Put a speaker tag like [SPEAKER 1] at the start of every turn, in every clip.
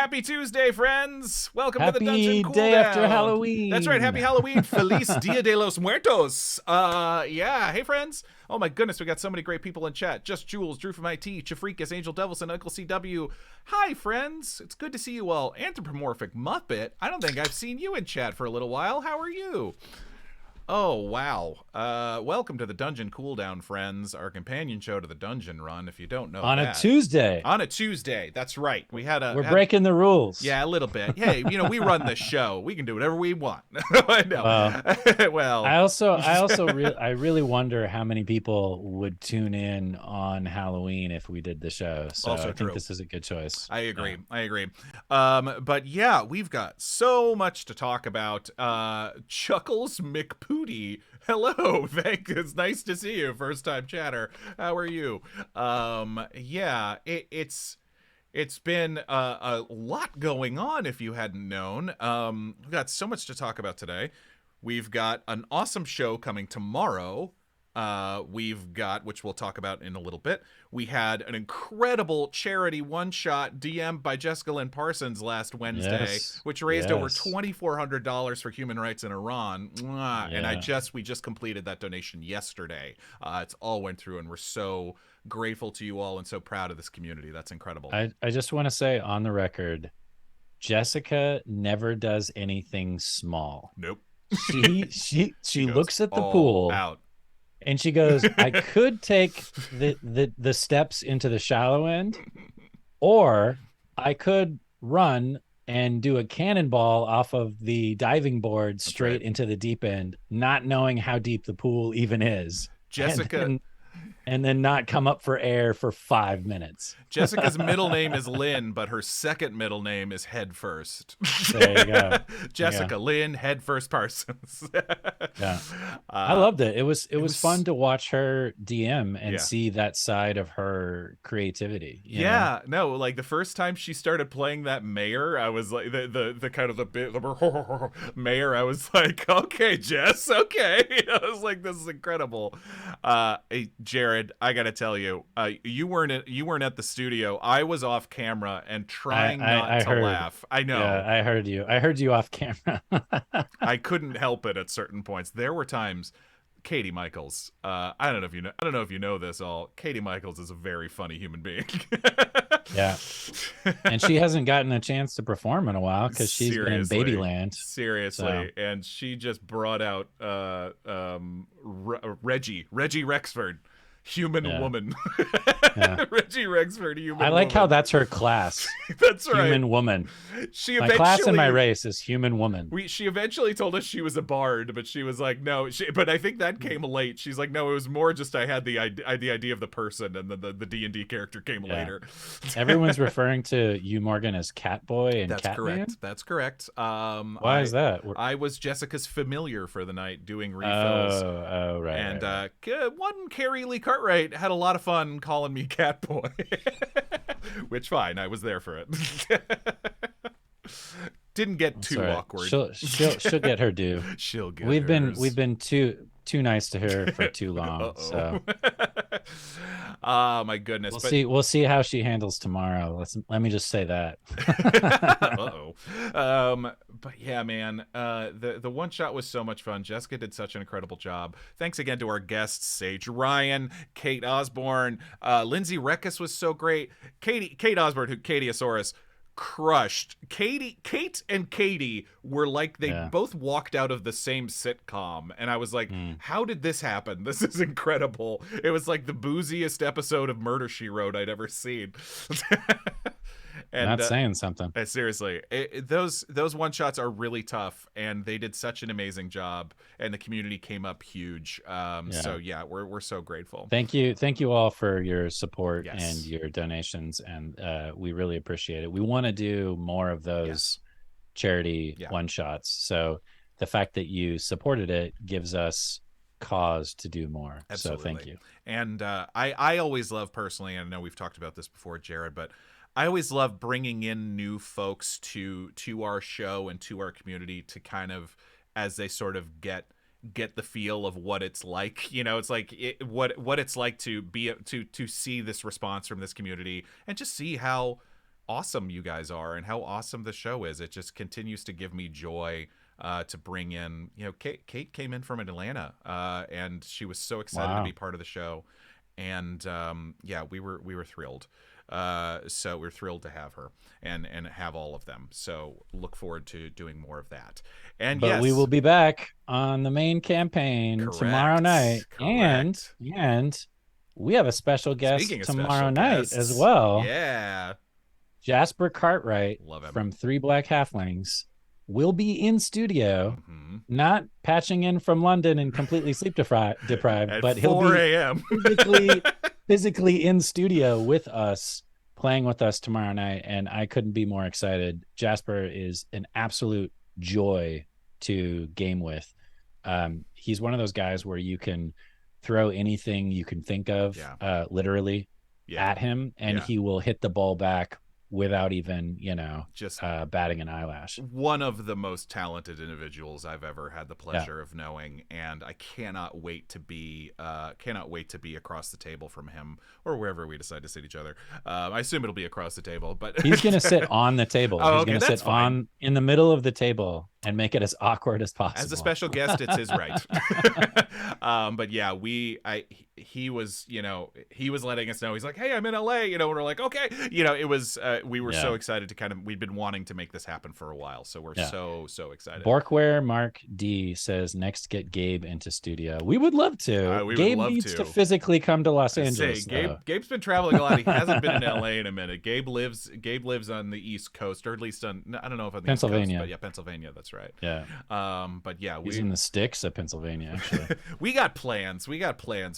[SPEAKER 1] Happy Tuesday, friends! Welcome to the Dungeon
[SPEAKER 2] Happy
[SPEAKER 1] Cooldown.
[SPEAKER 2] day after Halloween.
[SPEAKER 1] That's right, happy Halloween. Feliz Dia de los Muertos. Yeah, hey friends. Oh my goodness, we got so many great people in chat. Just Jules, Drew from IT, Chafrikas, Angel Devilson, Uncle CW. Hi, friends. It's good to see you all. Anthropomorphic Muppet. I don't think I've seen you in chat for a little while. How are you? Oh, wow. Welcome to the Dungeon Cooldown, friends, our companion show to the Dungeon Run, if you don't know
[SPEAKER 2] On
[SPEAKER 1] that.
[SPEAKER 2] a Tuesday.
[SPEAKER 1] On a Tuesday, that's right.
[SPEAKER 2] We're breaking the rules.
[SPEAKER 1] Yeah, a little bit. Hey, we run this show. We can do whatever we want. No. Well,
[SPEAKER 2] I really wonder how many people would tune in on Halloween if we did the show. So
[SPEAKER 1] also
[SPEAKER 2] I think this is a good choice.
[SPEAKER 1] I agree. I agree. But yeah, we've got so much to talk about. Chuckles McPooty. Hello, it's nice to see you, first time chatter. How are you? Yeah, it's been a lot going on if you hadn't known. We've got so much to talk about today. We've got an awesome show coming tomorrow. We've got, which we'll talk about in a little bit, we had an incredible charity one-shot DM'd by Jessica Lynn Parsons last Wednesday, which raised over $2,400 for human rights in Iran. And we just completed that donation yesterday. It's all went through, and we're so grateful to you all and so proud of this community. That's incredible.
[SPEAKER 2] I just want to say on the record, Jessica never does anything small.
[SPEAKER 1] Nope.
[SPEAKER 2] She looks at the pool
[SPEAKER 1] out.
[SPEAKER 2] And she goes, I could take the steps into the shallow end, or I could run and do a cannonball off of the diving board straight into the deep end, not knowing how deep the pool even is.
[SPEAKER 1] Jessica.
[SPEAKER 2] And then not come up for air for 5 minutes.
[SPEAKER 1] Jessica's middle name is Lynn, but her second middle name is Head First.
[SPEAKER 2] There you go.
[SPEAKER 1] Jessica Lynn Head First Parsons.
[SPEAKER 2] Yeah, I loved it. It was fun to watch her DM and see that side of her creativity. You know?
[SPEAKER 1] No, like the first time she started playing that mayor, I was like the kind of the mayor. I was like, okay, Jess, okay. I was like, this is incredible. Hey, Jared, I gotta tell you, you weren't at the studio. I was off camera and trying not to laugh. I know.
[SPEAKER 2] Yeah, I heard you. I heard you off camera.
[SPEAKER 1] I couldn't help it at certain points. There were times. Katie Michaels. I don't know if you know this all. Katie Michaels is a very funny human being.
[SPEAKER 2] Yeah, and she hasn't gotten a chance to perform in a while because she's been in Babyland.
[SPEAKER 1] Seriously, and she just brought out Reggie Rexford. Human woman. Reggie Rexford, human woman.
[SPEAKER 2] I like how that's her class.
[SPEAKER 1] That's right.
[SPEAKER 2] Human woman. My class and my race is human woman.
[SPEAKER 1] She eventually told us she was a bard, but she was like, no. But I think that came late. She's like, no, it was more just I had the idea of the person, and then the D&D character came later.
[SPEAKER 2] Everyone's referring to you, Morgan, as Catboy and Catman?
[SPEAKER 1] That's correct.
[SPEAKER 2] Why is that?
[SPEAKER 1] I was Jessica's familiar for the night doing refills.
[SPEAKER 2] Oh, right.
[SPEAKER 1] And one Carrie Lee Cartwright had a lot of fun calling me Catboy. Which, fine, I was there for it. Didn't get too awkward.
[SPEAKER 2] She'll get her due.
[SPEAKER 1] She'll get
[SPEAKER 2] We've
[SPEAKER 1] hers.
[SPEAKER 2] been too nice to her for too long. So
[SPEAKER 1] oh my goodness.
[SPEAKER 2] We'll see how she handles tomorrow. Let me just say that.
[SPEAKER 1] But yeah, man, the one shot was so much fun. Jessica did such an incredible job. Thanks again to our guests, Sage Ryan, Kate Osborne, Lindsay Rekis was so great. Kate Osborne, who Katieosaurus crushed. Kate and Katie were like they both walked out of the same sitcom, and I was like, how did this happen? This is incredible. It was like the booziest episode of Murder, She Wrote I'd ever seen. And,
[SPEAKER 2] not saying something.
[SPEAKER 1] Seriously, those one shots are really tough, and they did such an amazing job, and the community came up huge. So yeah, we're so grateful.
[SPEAKER 2] Thank you all for your support and your donations, and we really appreciate it. We want to do more of those charity one shots. So the fact that you supported it gives us cause to do more.
[SPEAKER 1] Absolutely.
[SPEAKER 2] So thank you.
[SPEAKER 1] And I always love personally, and I know we've talked about this before, Jared, but I always love bringing in new folks to our show and to our community to kind of, as they sort of get the feel of what it's like. It's like what it's like to be to see this response from this community, and just see how awesome you guys are and how awesome the show is. It just continues to give me joy to bring in, Kate came in from Atlanta, and she was so excited to be part of the show. And yeah, we were thrilled. So we're thrilled to have her and have all of them. So look forward to doing more of that. And
[SPEAKER 2] but we will be back on the main campaign tomorrow night.
[SPEAKER 1] Correct.
[SPEAKER 2] And we have a special guest
[SPEAKER 1] Speaking of
[SPEAKER 2] tomorrow
[SPEAKER 1] special
[SPEAKER 2] night
[SPEAKER 1] guests,
[SPEAKER 2] as well.
[SPEAKER 1] Yeah.
[SPEAKER 2] Jasper Cartwright from Three Black Halflings will be in studio, not patching in from London and completely sleep deprived, but he'll be physically in studio with us, playing with us tomorrow night. And I couldn't be more excited. Jasper is an absolute joy to game with. He's one of those guys where you can throw anything you can think of, literally at him, and he will hit the ball back without even, just batting an eyelash.
[SPEAKER 1] One of the most talented individuals I've ever had the pleasure of knowing, and I cannot wait to be across the table from him, or wherever we decide to sit each other. I assume it'll be across the table, but
[SPEAKER 2] he's gonna sit on the table. He's gonna sit in the middle of the table and make it as awkward as possible.
[SPEAKER 1] As a special guest, it's his right. But yeah, he was letting us know. He's like, hey, I'm in LA, and we're like, okay, it was we were so excited to we'd been wanting to make this happen for a while, so we're so excited.
[SPEAKER 2] Borkware Mark D says, next get Gabe into studio. We would love to. Gabe needs to physically come to Los Angeles.
[SPEAKER 1] Gabe's been traveling a lot. He hasn't been in LA in a minute. Gabe lives on the East Coast, or at least I don't know if on the
[SPEAKER 2] Pennsylvania.
[SPEAKER 1] East Coast, but yeah, Pennsylvania, that's right.
[SPEAKER 2] Yeah.
[SPEAKER 1] But yeah,
[SPEAKER 2] he's in the sticks of Pennsylvania, actually.
[SPEAKER 1] we got plans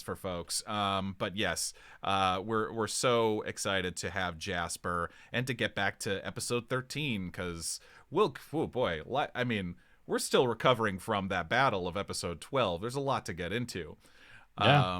[SPEAKER 1] for folks. But yes, we're so excited to have Jasper and to get back to episode 13, because we're still recovering from that battle of episode 12. There's a lot to get into. But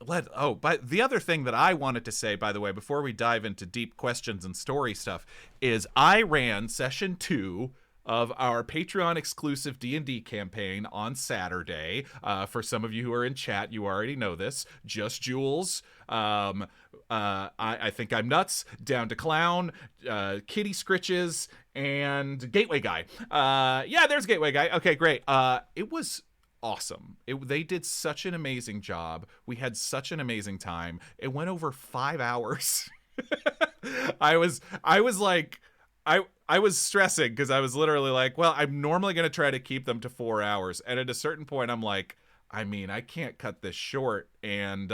[SPEAKER 1] the other thing that I wanted to say, by the way, before we dive into deep questions and story stuff, is I ran session 2 of our Patreon exclusive D&D campaign on Saturday. For some of you who are in chat, you already know this. Just Jules, I Think I'm Nuts, Down to Clown, Kitty Scritches, and Gateway Guy. There's Gateway Guy. Okay, great. It was awesome. They did such an amazing job. We had such an amazing time. It went over 5 hours. I was stressing because I was literally like, well, I'm normally going to try to keep them to 4 hours. And at a certain point, I'm like, I can't cut this short. And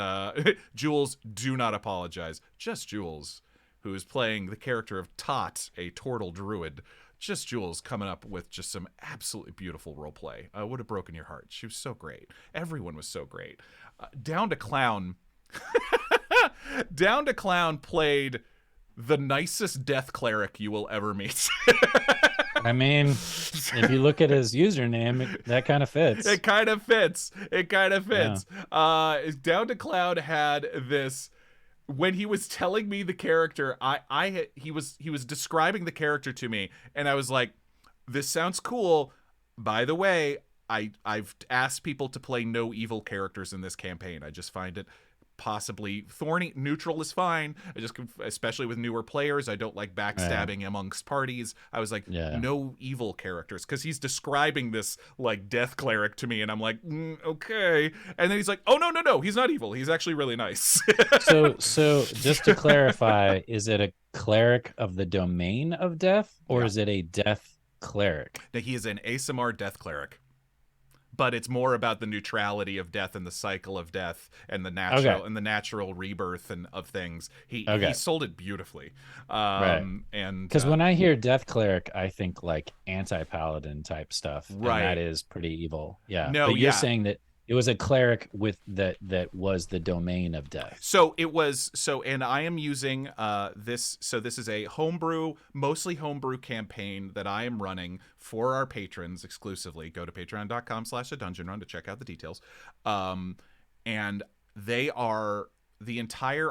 [SPEAKER 1] Jules, do not apologize. Just Jules, who is playing the character of Tot, a turtle druid. Just Jules coming up with just some absolutely beautiful roleplay. Would have broken your heart. She was so great. Everyone was so great. Down to Clown. Down to Clown played the nicest death cleric you will ever meet.
[SPEAKER 2] If you look at his username, that kind of fits.
[SPEAKER 1] It kind of fits. Down to Clown had this. When he was telling me the character, he was describing the character to me, and I was like, this sounds cool. By the way, I've asked people to play no evil characters in this campaign. I just find it possibly thorny. Neutral is fine. Especially with newer players, I don't like backstabbing amongst parties. I was like, no evil characters, because he's describing this like death cleric to me, and I'm like, okay. And then he's like, oh no, he's not evil. He's actually really nice.
[SPEAKER 2] So just to clarify, is it a cleric of the domain of death, or is it a death cleric?
[SPEAKER 1] Now, he is an ASMR death cleric. But it's more about the neutrality of death and the cycle of death and the natural rebirth and of things. He sold it beautifully. And
[SPEAKER 2] because when I hear death cleric, I think like anti-paladin type stuff. Right. And that is pretty evil. Yeah. No, but you're saying that it was a cleric with that was the domain of death.
[SPEAKER 1] So it was and I am using this. So this is a mostly homebrew campaign that I am running for our patrons exclusively. Go to patreon.com/adungeonrun to check out the details. And they are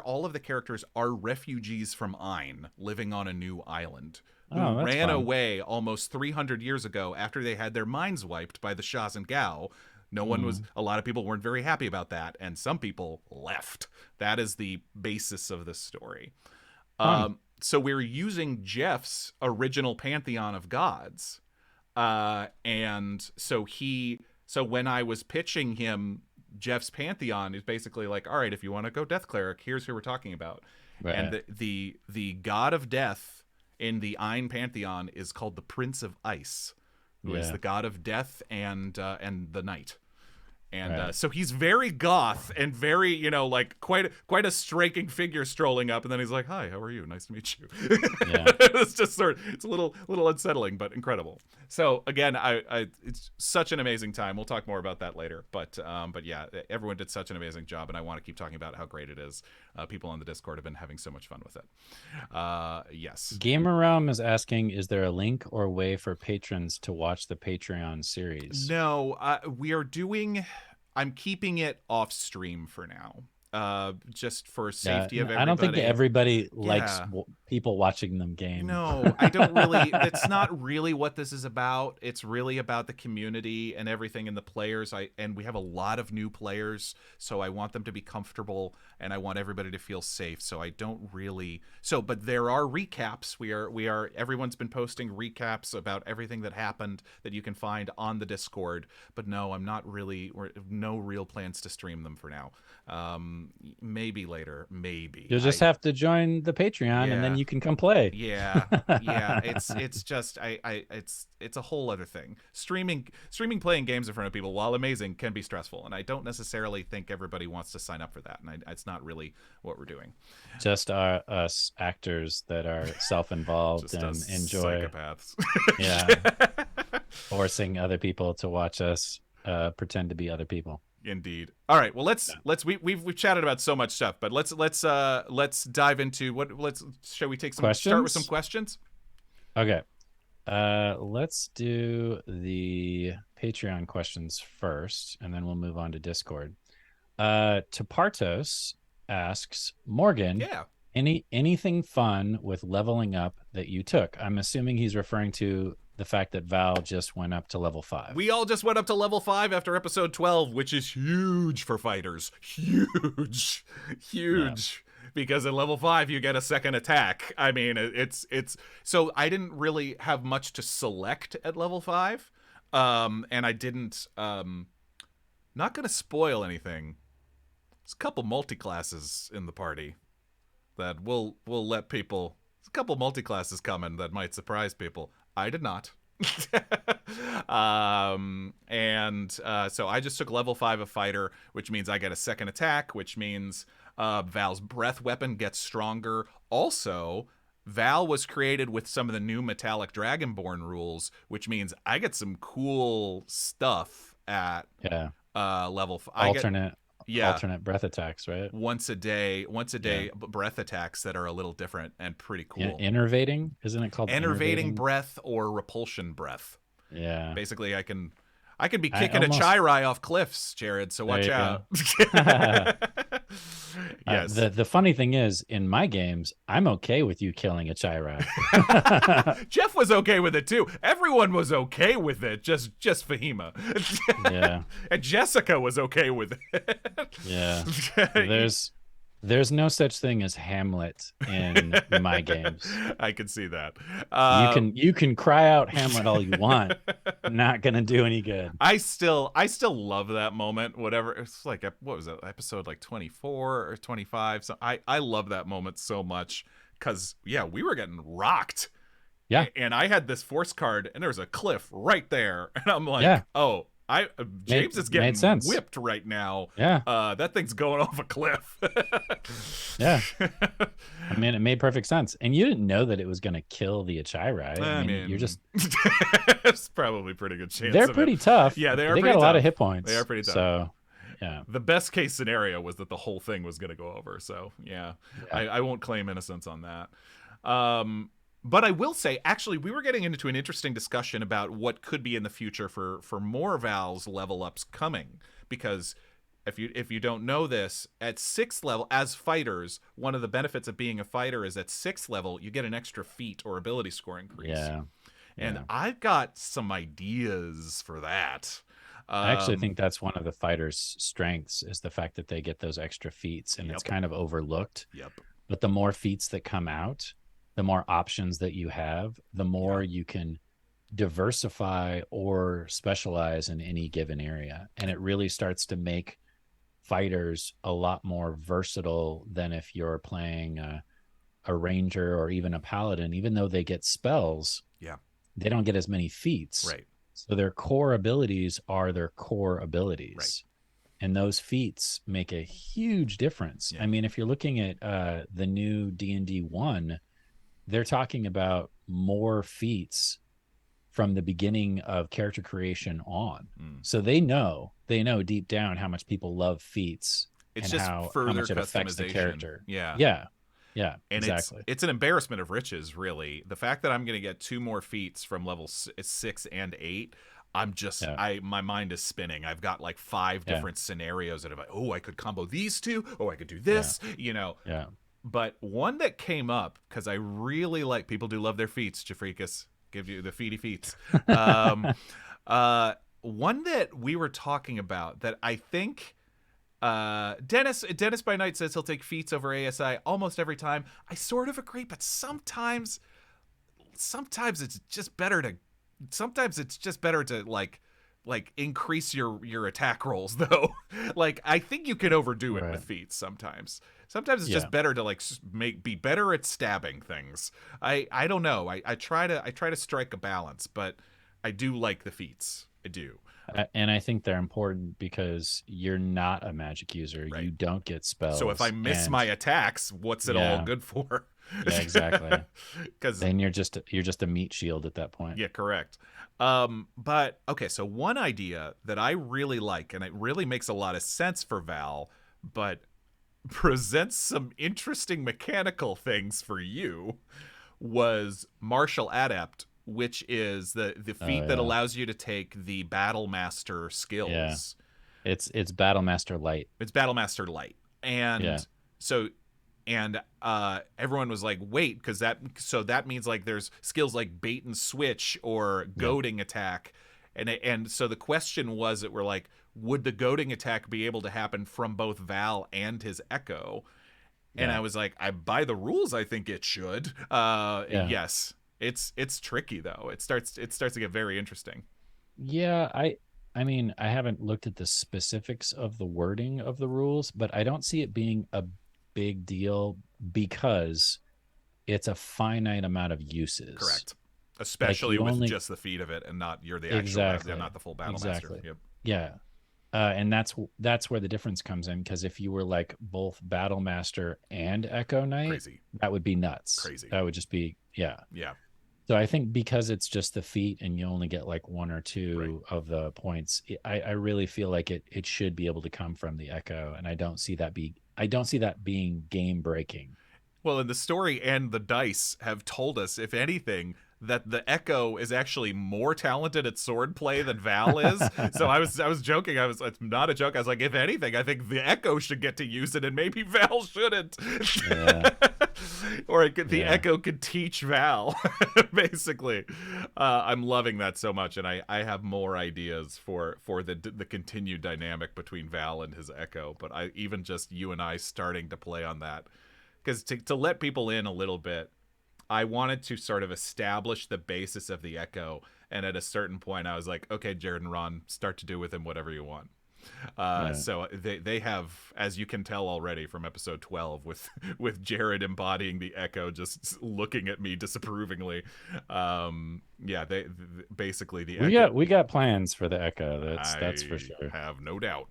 [SPEAKER 1] all of the characters are refugees from Ain living on a new island who ran away almost 300 years ago after they had their minds wiped by the Shaz and Gao. A lot of people weren't very happy about that, and some people left. That is the basis of this story. so we're using Jeff's original pantheon of gods, and so when I was pitching him Jeff's pantheon, he's basically like, all right, if you want to go Death Cleric, here's who we're talking about.
[SPEAKER 2] Right.
[SPEAKER 1] And the god of death in the Ain pantheon is called the Prince of Ice, who is the god of death and the night. And so he's very goth and very, like quite a striking figure strolling up, and then he's like, "Hi, how are you? Nice to meet you." Yeah. It's just it's a little unsettling, but incredible. So again, it's such an amazing time. We'll talk more about that later, but yeah, everyone did such an amazing job, and I want to keep talking about how great it is. People on the Discord have been having so much fun with it. Yes.
[SPEAKER 2] Gamer Realm is asking, is there a link or a way for patrons to watch the Patreon series?
[SPEAKER 1] No, I'm keeping it off stream for now, just for safety of everybody.
[SPEAKER 2] I don't think everybody likes people watching them game.
[SPEAKER 1] No, I don't really. That's not really what this is about. It's really about the community and everything and the players. And we have a lot of new players, so I want them to be comfortable and I want everybody to feel safe. So I don't really. But there are recaps. Everyone's been posting recaps about everything that happened that you can find on the Discord. But no, I'm not really. No real plans to stream them for now. Maybe later. Maybe
[SPEAKER 2] you'll just have to join the Patreon, and then you can come play.
[SPEAKER 1] Yeah. It's just it's a whole other thing. Streaming playing games in front of people, while amazing, can be stressful, and I don't necessarily think everybody wants to sign up for that, and it's not really what we're doing.
[SPEAKER 2] Just us actors that are self-involved and enjoy
[SPEAKER 1] psychopaths.
[SPEAKER 2] Yeah. Forcing other people to watch us pretend to be other people.
[SPEAKER 1] Indeed. All right. Well, we've chatted about so much stuff, but let's dive into shall we take some
[SPEAKER 2] questions?
[SPEAKER 1] Start with some questions?
[SPEAKER 2] Okay. Let's do the Patreon questions first, and then we'll move on to Discord. Tapartos asks, Morgan, anything fun with leveling up that you took? I'm assuming he's referring to the fact that Val just went up to level 5.
[SPEAKER 1] We all just went up to level 5 after episode 12, which is huge for fighters. Huge. Yeah. Because at level 5 you get a second attack. I mean, it's so I didn't really have much to select at level 5. And I didn't not gonna spoil anything. There's a couple multi-classes in the party that we'll let people. There's a couple multi-classes coming that might surprise people. I did not. So I just took level 5 of fighter, which means I get a second attack, which means Val's breath weapon gets stronger. Also, Val was created with some of the new metallic dragonborn rules, which means I get some cool stuff at level 5.
[SPEAKER 2] Alternate breath attacks, right?
[SPEAKER 1] Once a day breath attacks that are a little different and pretty cool.
[SPEAKER 2] Enervating, isn't it called
[SPEAKER 1] enervating breath or repulsion breath?
[SPEAKER 2] Yeah.
[SPEAKER 1] Basically, I can be kicking a Chairai off cliffs, Jared, so watch out. Yes.
[SPEAKER 2] The funny thing is, in my games, I'm okay with you killing a Chairai.
[SPEAKER 1] Jeff was okay with it too. Everyone was okay with it, just Fahima.
[SPEAKER 2] Yeah.
[SPEAKER 1] And Jessica was okay with it.
[SPEAKER 2] Yeah. There's no such thing as Hamlet in my games.
[SPEAKER 1] I can see that.
[SPEAKER 2] You can cry out Hamlet all you want. Not gonna do any good.
[SPEAKER 1] I still love that moment. Whatever. It's like, what was it? Episode like 24 or 25. So I love that moment so much because we were getting rocked.
[SPEAKER 2] Yeah.
[SPEAKER 1] And I had this force card, and there was a cliff right there, and I'm like, oh. James is getting whipped right now.
[SPEAKER 2] Yeah.
[SPEAKER 1] That thing's going off a cliff.
[SPEAKER 2] Yeah. I mean, it made perfect sense. And you didn't know that it was going to kill the Chairai. I mean, you're just...
[SPEAKER 1] It's probably pretty good chance.
[SPEAKER 2] They're pretty tough.
[SPEAKER 1] Yeah, they
[SPEAKER 2] got a lot of hit points.
[SPEAKER 1] They are pretty tough.
[SPEAKER 2] So, yeah.
[SPEAKER 1] The best case scenario was that the whole thing was going to go over. So, yeah. I won't claim innocence on that. But I will say, actually, we were getting into an interesting discussion about what could be in the future for more Val's level ups coming. Because if you don't know this, at 6th level, as fighters, one of the benefits of being a fighter is at 6th level, you get an extra feat or ability score increase.
[SPEAKER 2] Yeah.
[SPEAKER 1] And I've got some ideas for that.
[SPEAKER 2] I actually think that's one of the fighters' strengths is the fact that they get those extra feats, and it's kind of overlooked.
[SPEAKER 1] Yep.
[SPEAKER 2] But the more feats that come out, the more options that you have, the
[SPEAKER 1] Yeah.
[SPEAKER 2] more you can diversify or specialize in any given area. And it really starts to make fighters a lot more versatile than if you're playing a ranger or even a paladin. Even though they get spells,
[SPEAKER 1] Yeah.
[SPEAKER 2] they don't get as many feats.
[SPEAKER 1] Right.
[SPEAKER 2] So their core abilities are their core
[SPEAKER 1] Right.
[SPEAKER 2] abilities. And those feats make a huge difference.
[SPEAKER 1] Yeah.
[SPEAKER 2] I mean, if you're looking at the new D&D 1, they're talking about more feats from the beginning of character creation on.
[SPEAKER 1] Mm.
[SPEAKER 2] So they know deep down how much people love feats
[SPEAKER 1] It's
[SPEAKER 2] and
[SPEAKER 1] just
[SPEAKER 2] how
[SPEAKER 1] further
[SPEAKER 2] much it affects the
[SPEAKER 1] customization.
[SPEAKER 2] character.
[SPEAKER 1] Yeah.
[SPEAKER 2] Yeah. Yeah,
[SPEAKER 1] And
[SPEAKER 2] exactly.
[SPEAKER 1] it's an embarrassment of riches, really. The fact that I'm going to get 2 more feats from level 6 and 8, I'm just
[SPEAKER 2] Yeah.
[SPEAKER 1] my mind is spinning. I've got like 5
[SPEAKER 2] Yeah.
[SPEAKER 1] different scenarios that I'm like, oh, I could combo these 2. Oh, I could do
[SPEAKER 2] Yeah.
[SPEAKER 1] this. You know.
[SPEAKER 2] Yeah.
[SPEAKER 1] But one that came up because I really like, people do love their feats. Jafrikas, give you the feety feats. One that we were talking about that I think. Dennis by Night says he'll take feats over ASI almost every time. I sort of agree, but sometimes it's just better to like increase your attack rolls though. Like I think you can overdo it
[SPEAKER 2] Right.
[SPEAKER 1] with feats sometimes. Sometimes it's
[SPEAKER 2] Yeah.
[SPEAKER 1] just better to like be better at stabbing things. I don't know. I try to strike a balance, but I do like the feats. I do.
[SPEAKER 2] And I think they're important because you're not a magic user.
[SPEAKER 1] Right.
[SPEAKER 2] You don't get spells.
[SPEAKER 1] So if I miss
[SPEAKER 2] and-
[SPEAKER 1] my attacks, what's it all
[SPEAKER 2] Yeah.
[SPEAKER 1] good for?
[SPEAKER 2] Yeah, exactly.
[SPEAKER 1] Because
[SPEAKER 2] then you're just a meat shield at that point.
[SPEAKER 1] yeah, correct. But okay, so one idea that I really like, and it really makes a lot of sense for Val, but presents some interesting mechanical things for you, was Martial Adept, which is the feat that
[SPEAKER 2] yeah.
[SPEAKER 1] allows you to take the Battle Master skills.
[SPEAKER 2] Yeah. It's Battlemaster Light.
[SPEAKER 1] It's Battle Master Light. And
[SPEAKER 2] Yeah.
[SPEAKER 1] so everyone was like, wait, because that means like there's skills like bait and switch or goading attack. And so the question was that we're like, would the goading attack be able to happen from both Val and his Echo? And
[SPEAKER 2] Yeah.
[SPEAKER 1] I was like, by the rules, I think it should. Yes. It's tricky though. It starts to get very interesting.
[SPEAKER 2] Yeah, I mean, I haven't looked at the specifics of the wording of the rules, but I don't see it being a big deal because it's a finite amount of uses.
[SPEAKER 1] Correct. Especially
[SPEAKER 2] you
[SPEAKER 1] with
[SPEAKER 2] only-
[SPEAKER 1] just the feat of it and not you're the actual
[SPEAKER 2] Exactly.
[SPEAKER 1] not the full battle
[SPEAKER 2] Exactly.
[SPEAKER 1] master. Yep.
[SPEAKER 2] Yeah. And that's where the difference comes in, because if you were like both Battle Master and Echo Knight,
[SPEAKER 1] Crazy.
[SPEAKER 2] that would be nuts.
[SPEAKER 1] Crazy.
[SPEAKER 2] That would just be
[SPEAKER 1] Yeah.
[SPEAKER 2] So I think because it's just the feat and you only get like 1 or 2 of the points, I really feel like it should be able to come from the Echo, and I don't see that being game breaking.
[SPEAKER 1] Well, and the story and the dice have told us, if anything, that the Echo is actually more talented at swordplay than Val is. So I was joking. It's not a joke. I was like, if anything, I think the Echo should get to use it, and maybe Val shouldn't.
[SPEAKER 2] Yeah.
[SPEAKER 1] Or the Echo could teach Val, basically. I'm loving that so much, and I have more ideas for the continued dynamic between Val and his Echo. But even just you and I starting to play on that, because to let people in a little bit, I wanted to sort of establish the basis of the Echo, and at a certain point, I was like, okay, Jared and Ron, start to do with him whatever you want. So they have, as you can tell already from episode 12, with Jared embodying the Echo, just looking at me disapprovingly. They basically the Echo.
[SPEAKER 2] We got plans for the Echo. That's for sure.
[SPEAKER 1] Have no doubt.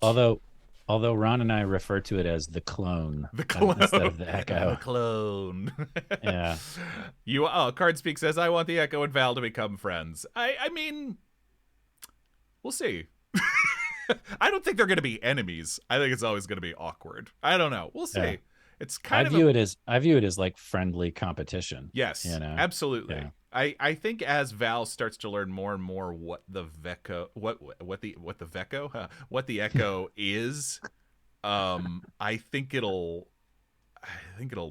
[SPEAKER 2] Although Ron and I refer to it as the clone, instead of the Echo.
[SPEAKER 1] The clone.
[SPEAKER 2] Yeah.
[SPEAKER 1] Cardspeak says, I want the Echo and Val to become friends. I mean, we'll see. I don't think they're going to be enemies. I think it's always going to be awkward. I don't know. We'll see.
[SPEAKER 2] Yeah.
[SPEAKER 1] It's kind
[SPEAKER 2] I view it as like friendly competition.
[SPEAKER 1] Yes, absolutely.
[SPEAKER 2] Yeah.
[SPEAKER 1] I think as Val starts to learn more and more what the Echo is, I think it'll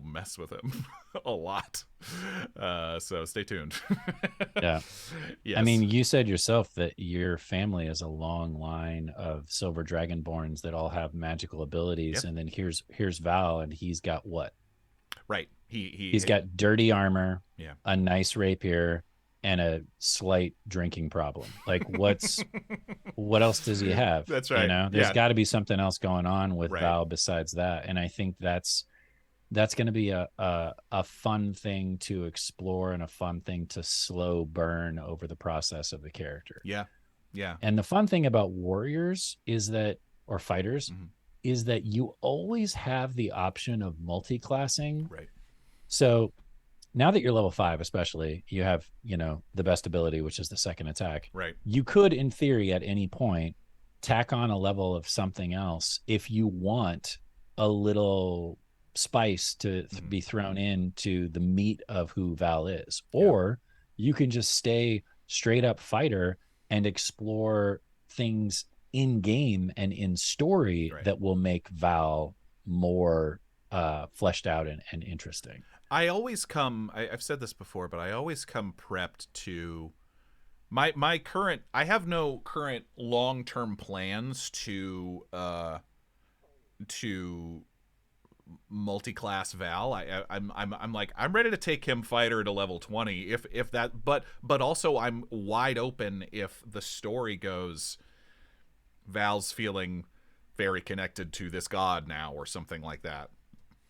[SPEAKER 1] mess with him a lot. So stay tuned.
[SPEAKER 2] Yeah.
[SPEAKER 1] Yes.
[SPEAKER 2] I mean, you said yourself that your family is a long line of silver dragonborns that all have magical abilities.
[SPEAKER 1] Yep.
[SPEAKER 2] And then here's Val, and he's got what?
[SPEAKER 1] Right.
[SPEAKER 2] He's got dirty armor,
[SPEAKER 1] yeah.
[SPEAKER 2] a nice rapier, and a slight drinking problem. Like, what else does he have?
[SPEAKER 1] That's
[SPEAKER 2] You
[SPEAKER 1] right.
[SPEAKER 2] know, there's
[SPEAKER 1] Yeah.
[SPEAKER 2] got to be something else going on with
[SPEAKER 1] Right.
[SPEAKER 2] Val besides that. And I think that's going to be a fun thing to explore and a fun thing to slow burn over the process of the character.
[SPEAKER 1] Yeah. Yeah.
[SPEAKER 2] And the fun thing about warriors is that, or fighters, is that you always have the option of multi-classing.
[SPEAKER 1] Right.
[SPEAKER 2] So now that you're level 5, especially, you have, you know, the best ability, which is the second attack.
[SPEAKER 1] Right.
[SPEAKER 2] You could, in theory, at any point, tack on a level of something else if you want a little spice to be thrown into the meat of who Val is. Or you can just stay straight up fighter and explore things in game and in story that will make Val more fleshed out and interesting.
[SPEAKER 1] I always come, I've said this before, but I always come prepped to my current, I have no current long-term plans to multi-class Val. I'm like, I'm ready to take him fighter to level 20 if that, but also I'm wide open if the story goes Val's feeling very connected to this god now or something like that.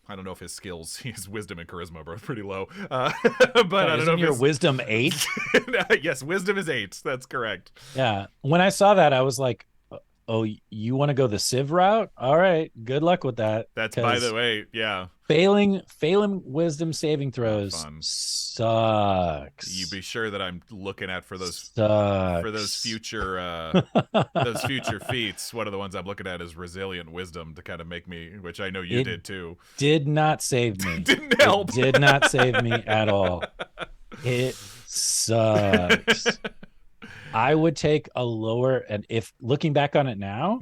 [SPEAKER 1] I don't know if his skills, his wisdom and charisma are both pretty low. But I don't know if
[SPEAKER 2] your wisdom 8?
[SPEAKER 1] Yes, wisdom is 8. That's correct.
[SPEAKER 2] Yeah. When I saw that, I was like, oh, you want to go the Civ route? All right. Good luck with that.
[SPEAKER 1] That's, by the way, yeah.
[SPEAKER 2] Failing wisdom saving throws sucks.
[SPEAKER 1] You be sure that I'm looking at for those future feats. One of the ones I'm looking at is resilient wisdom to kind of make me, which I know you did too.
[SPEAKER 2] Did not save me.
[SPEAKER 1] Didn't help.
[SPEAKER 2] It did not save me at all. It sucks. I would take a lower, and if looking back on it now,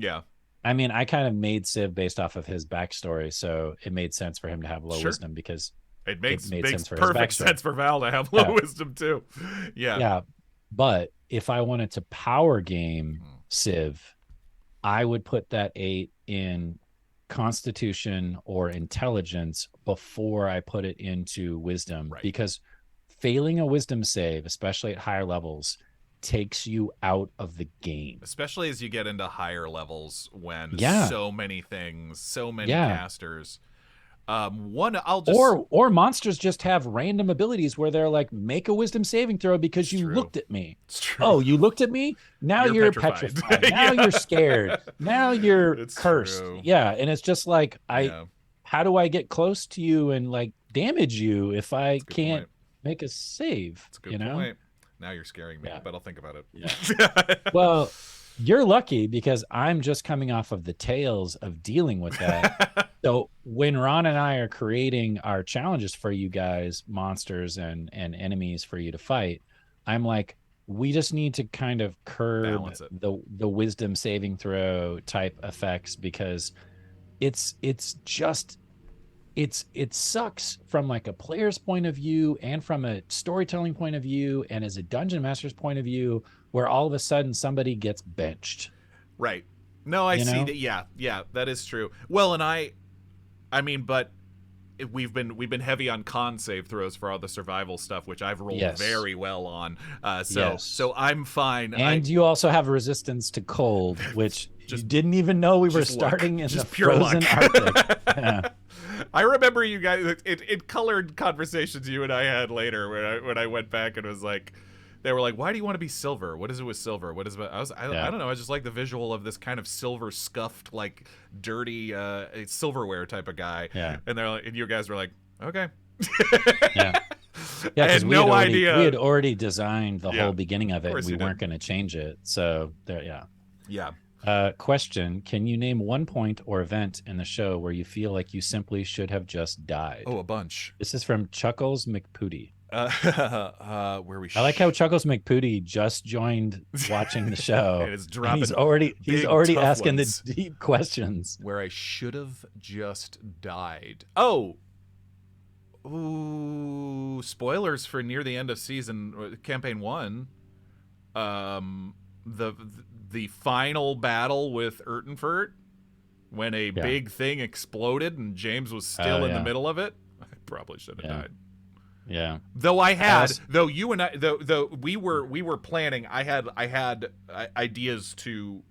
[SPEAKER 2] I mean, I kind of made Civ based off of his backstory, so it made sense for him to have low wisdom because
[SPEAKER 1] it makes perfect sense for Val to have low wisdom too.
[SPEAKER 2] Yeah. But if I wanted to power game Civ, I would put that 8 in Constitution or Intelligence before I put it into Wisdom, because failing a Wisdom save, especially at higher levels, takes you out of the game,
[SPEAKER 1] especially as you get into higher levels when so many things, so many casters.
[SPEAKER 2] Or monsters just have random abilities where they're like, make a wisdom saving throw because you looked at me.
[SPEAKER 1] It's true.
[SPEAKER 2] Oh, you looked at me? Now you're petrified. Now you're scared. Now you're cursed.
[SPEAKER 1] True.
[SPEAKER 2] Yeah, and it's just like, how do I get close to you and like damage you if I can't make a save?
[SPEAKER 1] That's a good point. Now you're scaring me, but I'll think about it.
[SPEAKER 2] Yeah. Well, you're lucky because I'm just coming off of the tales of dealing with that. So when Ron and I are creating our challenges for you guys, monsters and enemies for you to fight, I'm like, we just need to kind of curb the wisdom saving throw type effects because it sucks from like a player's point of view and from a storytelling point of view and as a dungeon master's point of view, where all of a sudden somebody gets benched.
[SPEAKER 1] Right. No, I see that. Yeah, that is true. Well, and I mean, but we've been heavy on con save throws for all the survival stuff, which I've rolled very well on. So I'm fine.
[SPEAKER 2] And you also have resistance to cold, which you didn't even know we were starting in the frozen Arctic. Yeah.
[SPEAKER 1] I remember you guys. It colored conversations you and I had later when I went back and was like, they were like, "Why do you want to be silver? What is it with silver? What is it?" I don't know. I just like the visual of this kind of silver scuffed, like dirty silverware type of guy.
[SPEAKER 2] Yeah.
[SPEAKER 1] And they're like, and you guys were like, "Okay."
[SPEAKER 2] Yeah. Yeah, because we had already designed the whole beginning of it. And we weren't going to change it. So there,
[SPEAKER 1] Yeah.
[SPEAKER 2] Question: can you name one point or event in the show where you feel like you simply should have just died?
[SPEAKER 1] Oh, a bunch.
[SPEAKER 2] This is from Chuckles McPooty.
[SPEAKER 1] I
[SPEAKER 2] like how Chuckles McPooty just joined watching the show.
[SPEAKER 1] And it's dropping.
[SPEAKER 2] He's already asking the deep questions.
[SPEAKER 1] Where I should have just died. Oh. Ooh, spoilers for near the end of campaign 1. The final battle with Urtenfurt when a big thing exploded and James was still in the middle of it. probably should have
[SPEAKER 2] Yeah.
[SPEAKER 1] died.
[SPEAKER 2] Yeah.
[SPEAKER 1] Though I had, though you and I, though we were planning. I had ideas to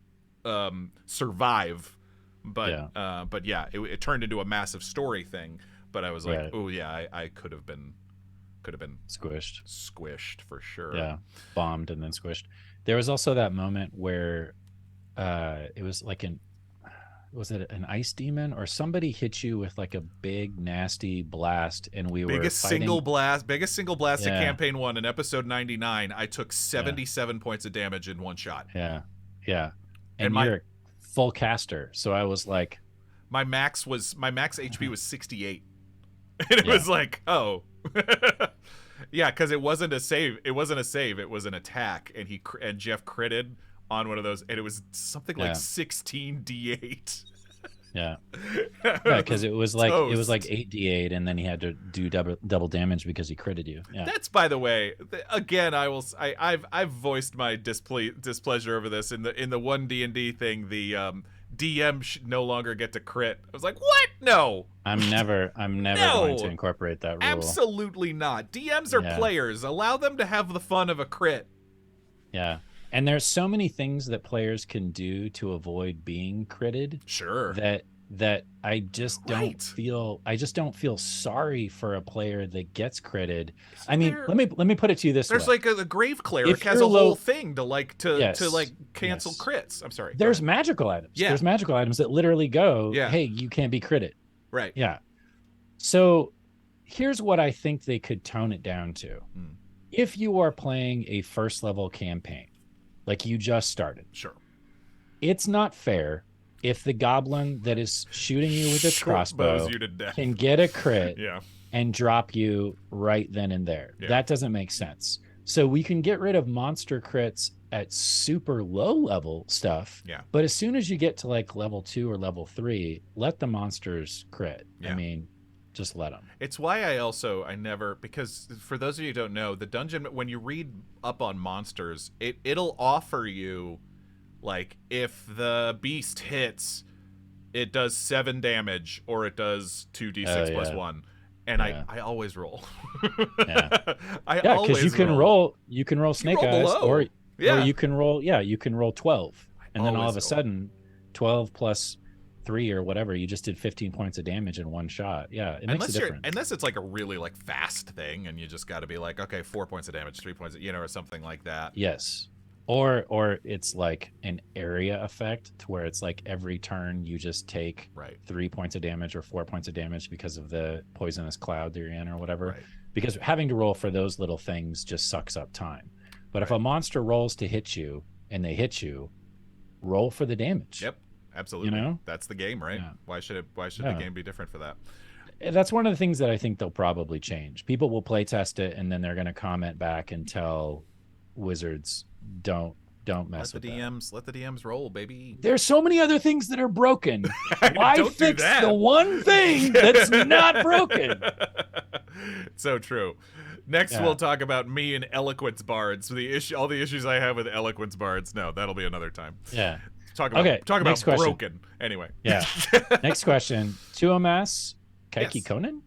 [SPEAKER 1] survive, but yeah, it turned into a massive story thing. But I was like,
[SPEAKER 2] Right.
[SPEAKER 1] oh yeah, I could have been squished for sure.
[SPEAKER 2] Yeah, bombed and then squished. There was also that moment where it was like was it an ice demon or somebody hit you with like a big nasty blast, and we
[SPEAKER 1] biggest
[SPEAKER 2] were fighting.
[SPEAKER 1] biggest single blast in campaign 1 in episode 99. I took 77 points of damage in one shot.
[SPEAKER 2] Yeah. And you're a full caster, so I was like,
[SPEAKER 1] my max HP was 68, and it was like, oh. Yeah, because it wasn't a save. It was an attack, and Jeff critted on one of those, and it was something like 16 d8.
[SPEAKER 2] Yeah, because it was like 8d8, and then he had to do double damage because he critted you. Yeah,
[SPEAKER 1] that's, by the way, again, I've voiced my displeasure over this in the 1D&D thing. The DM should no longer get to crit. I was like, what? No.
[SPEAKER 2] I'm never going to incorporate that rule.
[SPEAKER 1] Absolutely not. DMs are players. Allow them to have the fun of a crit.
[SPEAKER 2] Yeah. And there's so many things that players can do to avoid being critted.
[SPEAKER 1] Sure.
[SPEAKER 2] That I just don't feel sorry for a player that gets critted. I mean, let me put it to you this way.
[SPEAKER 1] There's like a grave cleric has a whole thing to cancel crits. I'm sorry.
[SPEAKER 2] There's magical items.
[SPEAKER 1] Yeah.
[SPEAKER 2] There's magical items that literally go, hey, you can't be critted.
[SPEAKER 1] Right.
[SPEAKER 2] Yeah. So here's what I think they could tone it down to. If you are playing a first level campaign, like you just started.
[SPEAKER 1] Sure.
[SPEAKER 2] It's not fair if the goblin that is shooting you with its crossbow can get a crit and drop you right then and there. Yeah. That doesn't make sense. So we can get rid of monster crits at super low level stuff.
[SPEAKER 1] Yeah.
[SPEAKER 2] But as soon as you get to like level 2 or level 3, let the monsters crit. Yeah. I mean, just let them.
[SPEAKER 1] It's why I never, because for those of you who don't know, the dungeon, when you read up on monsters, it'll offer you, like, if the beast hits, it does 7 damage or it does 2d6 plus 1. And I always roll.
[SPEAKER 2] Because you can roll snake eyes or you can roll 12. And then all of a sudden 12 plus 3 or whatever, you just did 15 points of damage in one shot. Yeah, it makes a difference.
[SPEAKER 1] Unless it's like a really like fast thing and you just got to be like, okay, 4 points of damage, 3 points, or something like that.
[SPEAKER 2] Yes. Or it's like an area effect to where it's like every turn you just take 3 points of damage or 4 points of damage because of the poisonous cloud that you're in or whatever. Right. Because having to roll for those little things just sucks up time. But if a monster rolls to hit you and they hit you, roll for the damage.
[SPEAKER 1] Yep. Absolutely. That's the game, right? Yeah. Why should the game be different for that?
[SPEAKER 2] That's one of the things that I think they'll probably change. People will play test it and then they're going to comment back and tell Wizards don't mess with that.
[SPEAKER 1] Let the DMs roll, baby.
[SPEAKER 2] There's so many other things that are broken. Why fix the one thing that's not broken?
[SPEAKER 1] So true. Next, we'll talk about me and eloquence bards. All the issues I have with eloquence bards. No, that'll be another time.
[SPEAKER 2] Yeah.
[SPEAKER 1] Talk about broken. Anyway.
[SPEAKER 2] Yeah. Next question. 2MS Kaiki Conan.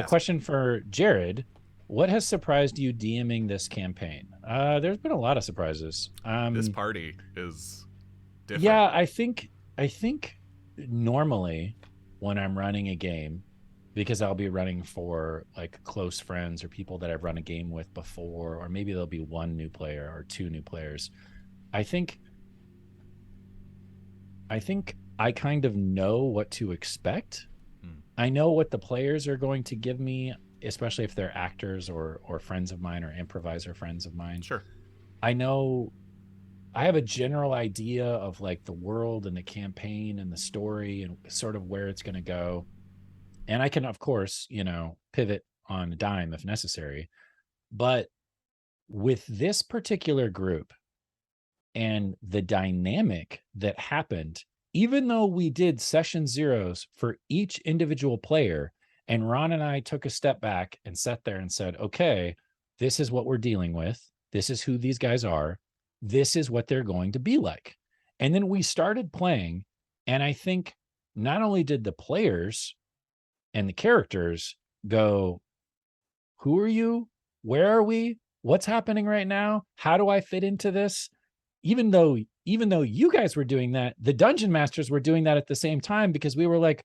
[SPEAKER 2] Question for Jared. What has surprised you DMing this campaign? There's been a lot of surprises.
[SPEAKER 1] This party is different.
[SPEAKER 2] Yeah, I think normally when I'm running a game, because I'll be running for like close friends or people that I've run a game with before, or maybe there'll be one new player or 2 new players. I think I kind of know what to expect. I know what the players are going to give me, especially if they're actors or friends of mine or improviser friends of mine.
[SPEAKER 1] Sure.
[SPEAKER 2] I have a general idea of like the world and the campaign and the story and sort of where it's going to go. And I can, of course, pivot on a dime if necessary. But with this particular group and the dynamic that happened, even though we did session zeros for each individual player, and Ron and I took a step back and sat there and said, okay, this is what we're dealing with. This is who these guys are. This is what they're going to be like. And then we started playing. And I think not only did the players and the characters go, who are you? Where are we? What's happening right now? How do I fit into this? Even though you guys were doing that, the dungeon masters were doing that at the same time, because we were like,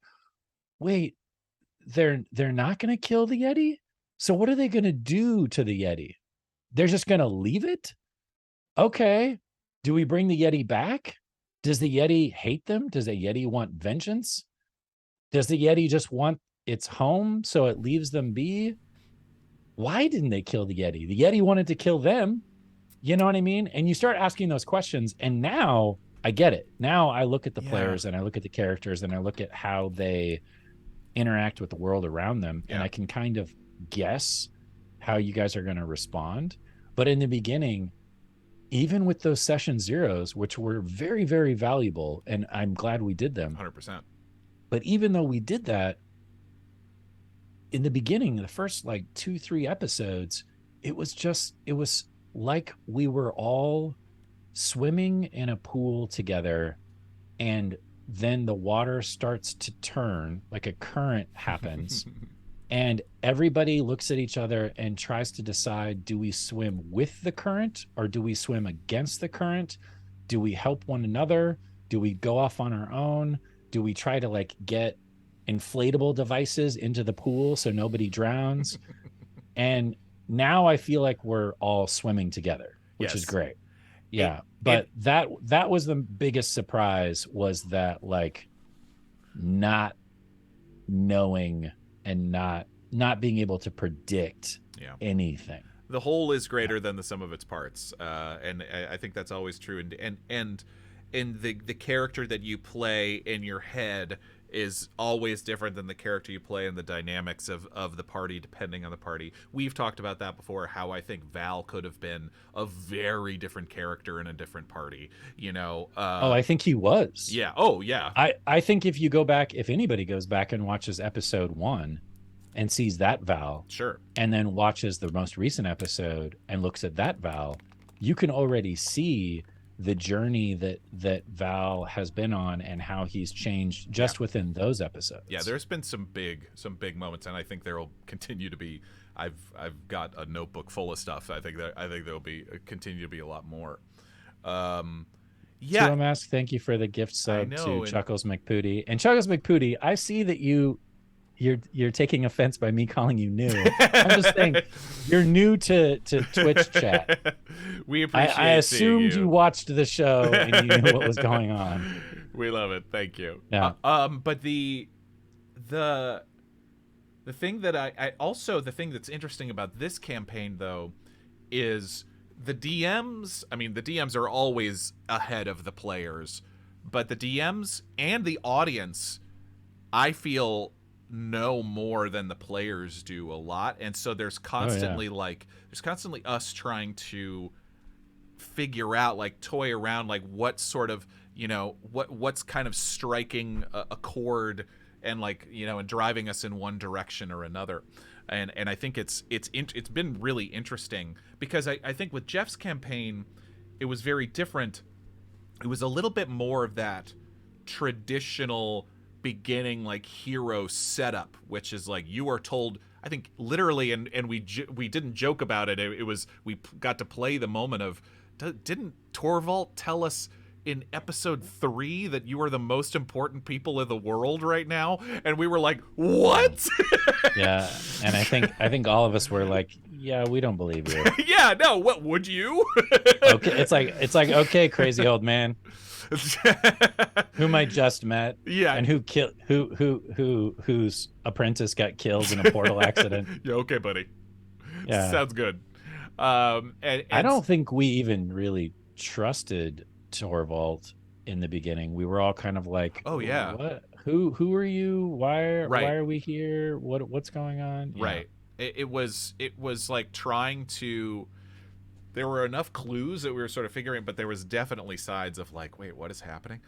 [SPEAKER 2] wait, they're not going to kill the Yeti? So what are they going to do to the Yeti? They're just going to leave it? Okay. Do we bring the Yeti back? Does the Yeti hate them? Does the Yeti want vengeance? Does the Yeti just want its home, so it leaves them be? Why didn't they kill the Yeti? The Yeti wanted to kill them. You know what I mean? And you start asking those questions, and now I get it. Now I look at the players, and I look at the characters, and I look at how they interact with the world around them, and I can kind of guess how you guys are going to respond. But in the beginning, even with those session zeros, which were very, very valuable, and I'm glad we did them
[SPEAKER 1] 100%,
[SPEAKER 2] but even though we did that in the beginning, the first like 2-3 episodes, it was like we were all swimming in a pool together, and then the water starts to turn, like a current happens. And everybody looks at each other and tries to decide, do we swim with the current or do we swim against the current? Do we help one another? Do we go off on our own? Do we try to like get inflatable devices into the pool so nobody drowns? And now I feel like we're all swimming together, which is great. Yeah. But that was the biggest surprise, was that like not knowing and not being able to predict anything.
[SPEAKER 1] The whole is greater than the sum of its parts, and I think that's always true. And the character that you play in your head is always different than the character you play, and the dynamics of the party depending on the party. We've talked about that before, how I think Val could have been a very different character in a different party, you know.
[SPEAKER 2] I think he was.
[SPEAKER 1] Yeah. Oh yeah.
[SPEAKER 2] I think if you go back, if anybody goes back and watches episode 1 and sees that Val,
[SPEAKER 1] sure,
[SPEAKER 2] and then watches the most recent episode and looks at that Val, you can already see the journey that Val has been on and how he's changed just within those episodes.
[SPEAKER 1] Yeah, there's been some big moments, and I think there will continue to be. I've got a notebook full of stuff. I think there'll be continue to be a lot more.
[SPEAKER 2] Yeah. Mask, thank you for the gift sub to Chuckles McPooty. And Chuckles McPooty, I see that you're taking offense by me calling you new. I'm just saying you're new to Twitch chat.
[SPEAKER 1] We appreciate
[SPEAKER 2] I assumed you watched the show and you knew what was going on.
[SPEAKER 1] We love it. Thank you.
[SPEAKER 2] Yeah.
[SPEAKER 1] But the thing that I also, the thing that's interesting about this campaign though is the DMs. I mean, the DMs are always ahead of the players, but the DMs and the audience, I feel, know more than the players do a lot. And so there's constantly there's constantly us trying to figure out, like, toy around, like what sort of, you know, what's kind of striking a chord and, like, you know, and driving us in one direction or another. And I think it's been really interesting, because I think with Jeff's campaign, it was very different. It was a little bit more of that traditional beginning, like, hero setup, which is like you are told, I think literally, and we didn't joke about it. It was, we got to play the moment of, didn't Torvald tell us in episode 3 that you are the most important people in the world right now? And we were like, what?
[SPEAKER 2] Yeah. And I think all of us were like, yeah, we don't believe you.
[SPEAKER 1] Yeah, no, what would you?
[SPEAKER 2] Okay, it's like okay, crazy old man, whom I just met, and whose apprentice got killed in a portal accident.
[SPEAKER 1] Yeah, okay, buddy.
[SPEAKER 2] Yeah,
[SPEAKER 1] sounds good. And
[SPEAKER 2] I don't think we even really trusted Torvald in the beginning. We were all kind of like,
[SPEAKER 1] oh yeah,
[SPEAKER 2] what? Who are you? Why are we here? What's going on?
[SPEAKER 1] Right. It was like trying to. There were enough clues that we were sort of figuring, but there was definitely sides of like, wait, what is happening?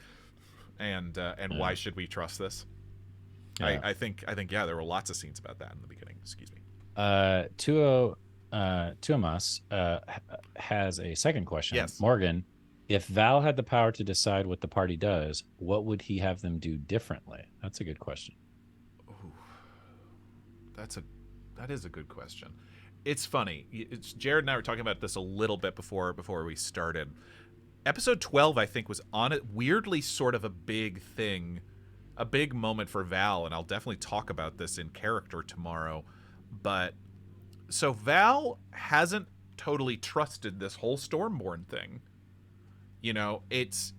[SPEAKER 1] And why should we trust this? Yeah. I think there were lots of scenes about that in the beginning. Excuse me.
[SPEAKER 2] Tuomas has a second question.
[SPEAKER 1] Yes.
[SPEAKER 2] Morgan, if Val had the power to decide what the party does, what would he have them do differently? That's a good question.
[SPEAKER 1] Ooh, That is a good question. It's funny. Jared and I were talking about this a little bit before we started. Episode 12, I think, was on it weirdly sort of a big thing, a big moment for Val, and I'll definitely talk about this in character tomorrow. But so Val hasn't totally trusted this whole Stormborn thing. You know, it's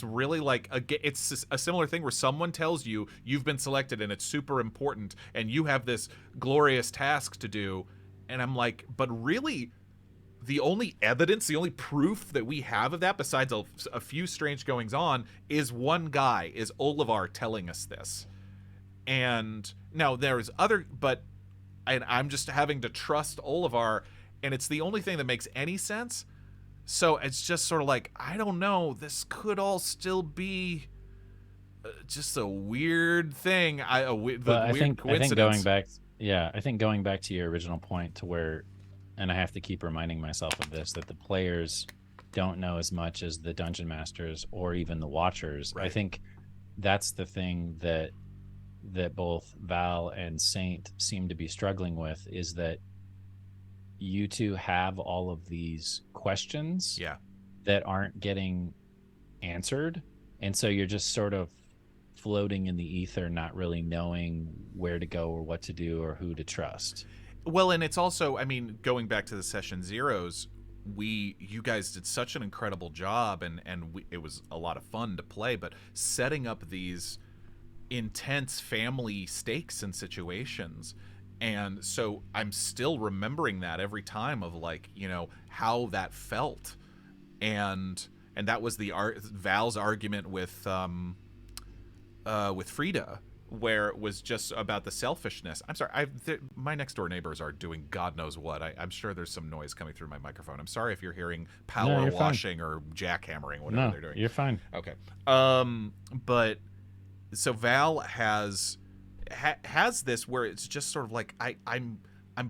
[SPEAKER 1] really like it's a similar thing where someone tells you you've been selected and it's super important and you have this glorious task to do, and I'm like, but really the only evidence, the only proof that we have of that, besides a few strange goings on, is one guy, is Olivar telling us this. And now there's other, but I'm just having to trust Olivar, and it's the only thing that makes any sense. So it's just sort of like, I don't know, this could all still be just a weird thing.
[SPEAKER 2] I think going back, I think going back to your original point to where, and I have to keep reminding myself of this, that the players don't know as much as the dungeon masters or even the watchers. Right. I think that's the thing that both Val and Saint seem to be struggling with, is that you two have all of these questions that aren't getting answered. And so you're just sort of floating in the ether, not really knowing where to go or what to do or who to trust.
[SPEAKER 1] Well, and it's also, I mean, going back to the session zeros, you guys did such an incredible job, and it was a lot of fun to play, but setting up these intense family stakes and situations. And so I'm still remembering that every time of, like, you know, how that felt. And that was Val's argument with Frida, where it was just about the selfishness. I'm sorry, my next door neighbors are doing God knows what. I'm sure there's some noise coming through my microphone. I'm sorry if you're hearing power washing or jackhammering, whatever they're doing.
[SPEAKER 2] You're fine.
[SPEAKER 1] Okay. But so Val has this where it's just sort of like I'm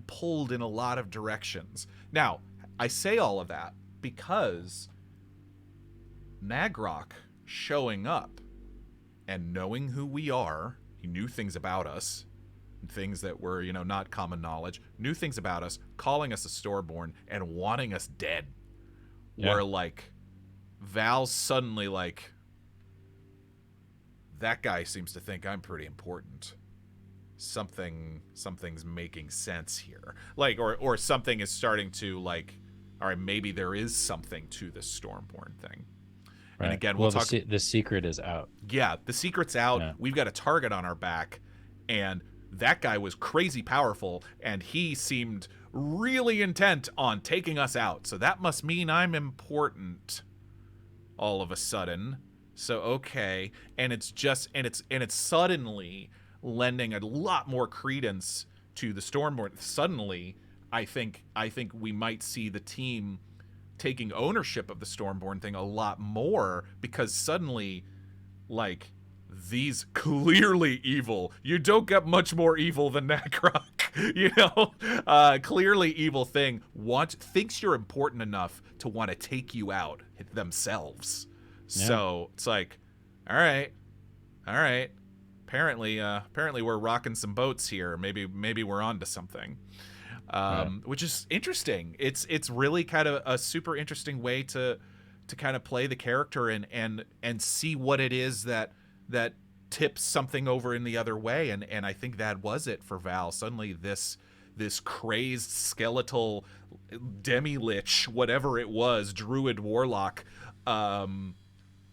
[SPEAKER 1] pulled in a lot of directions. Now, I say all of that because Nagrok showing up and knowing who we are, he knew things about us, things that were, you know, not common knowledge, knew things about us, calling us a Stormborn and wanting us dead. Yeah. Where, like, Val's suddenly like, that guy seems to think I'm pretty important. Something's making sense here. Like, or something is starting to, like, all right, maybe there is something to this Stormborn thing. Right. And again, we'll talk.
[SPEAKER 2] The secret is out.
[SPEAKER 1] Yeah, the secret's out. Yeah. We've got a target on our back, and that guy was crazy powerful, and he seemed really intent on taking us out. So that must mean I'm important all of a sudden. So okay, and it's suddenly lending a lot more credence to the Stormborn. Suddenly, I think we might see the team taking ownership of the Stormborn thing a lot more, because suddenly, like, these clearly evil, you don't get much more evil than Nagrok, you know, clearly evil thing thinks you're important enough to want to take you out themselves. Yeah. So it's like, all right, apparently we're rocking some boats here. Maybe we're onto something. Which is interesting. It's really kind of a super interesting way to kind of play the character and see what it is that tips something over in the other way. And I think that was it for Val. Suddenly this crazed skeletal demi-lich, whatever it was, druid warlock,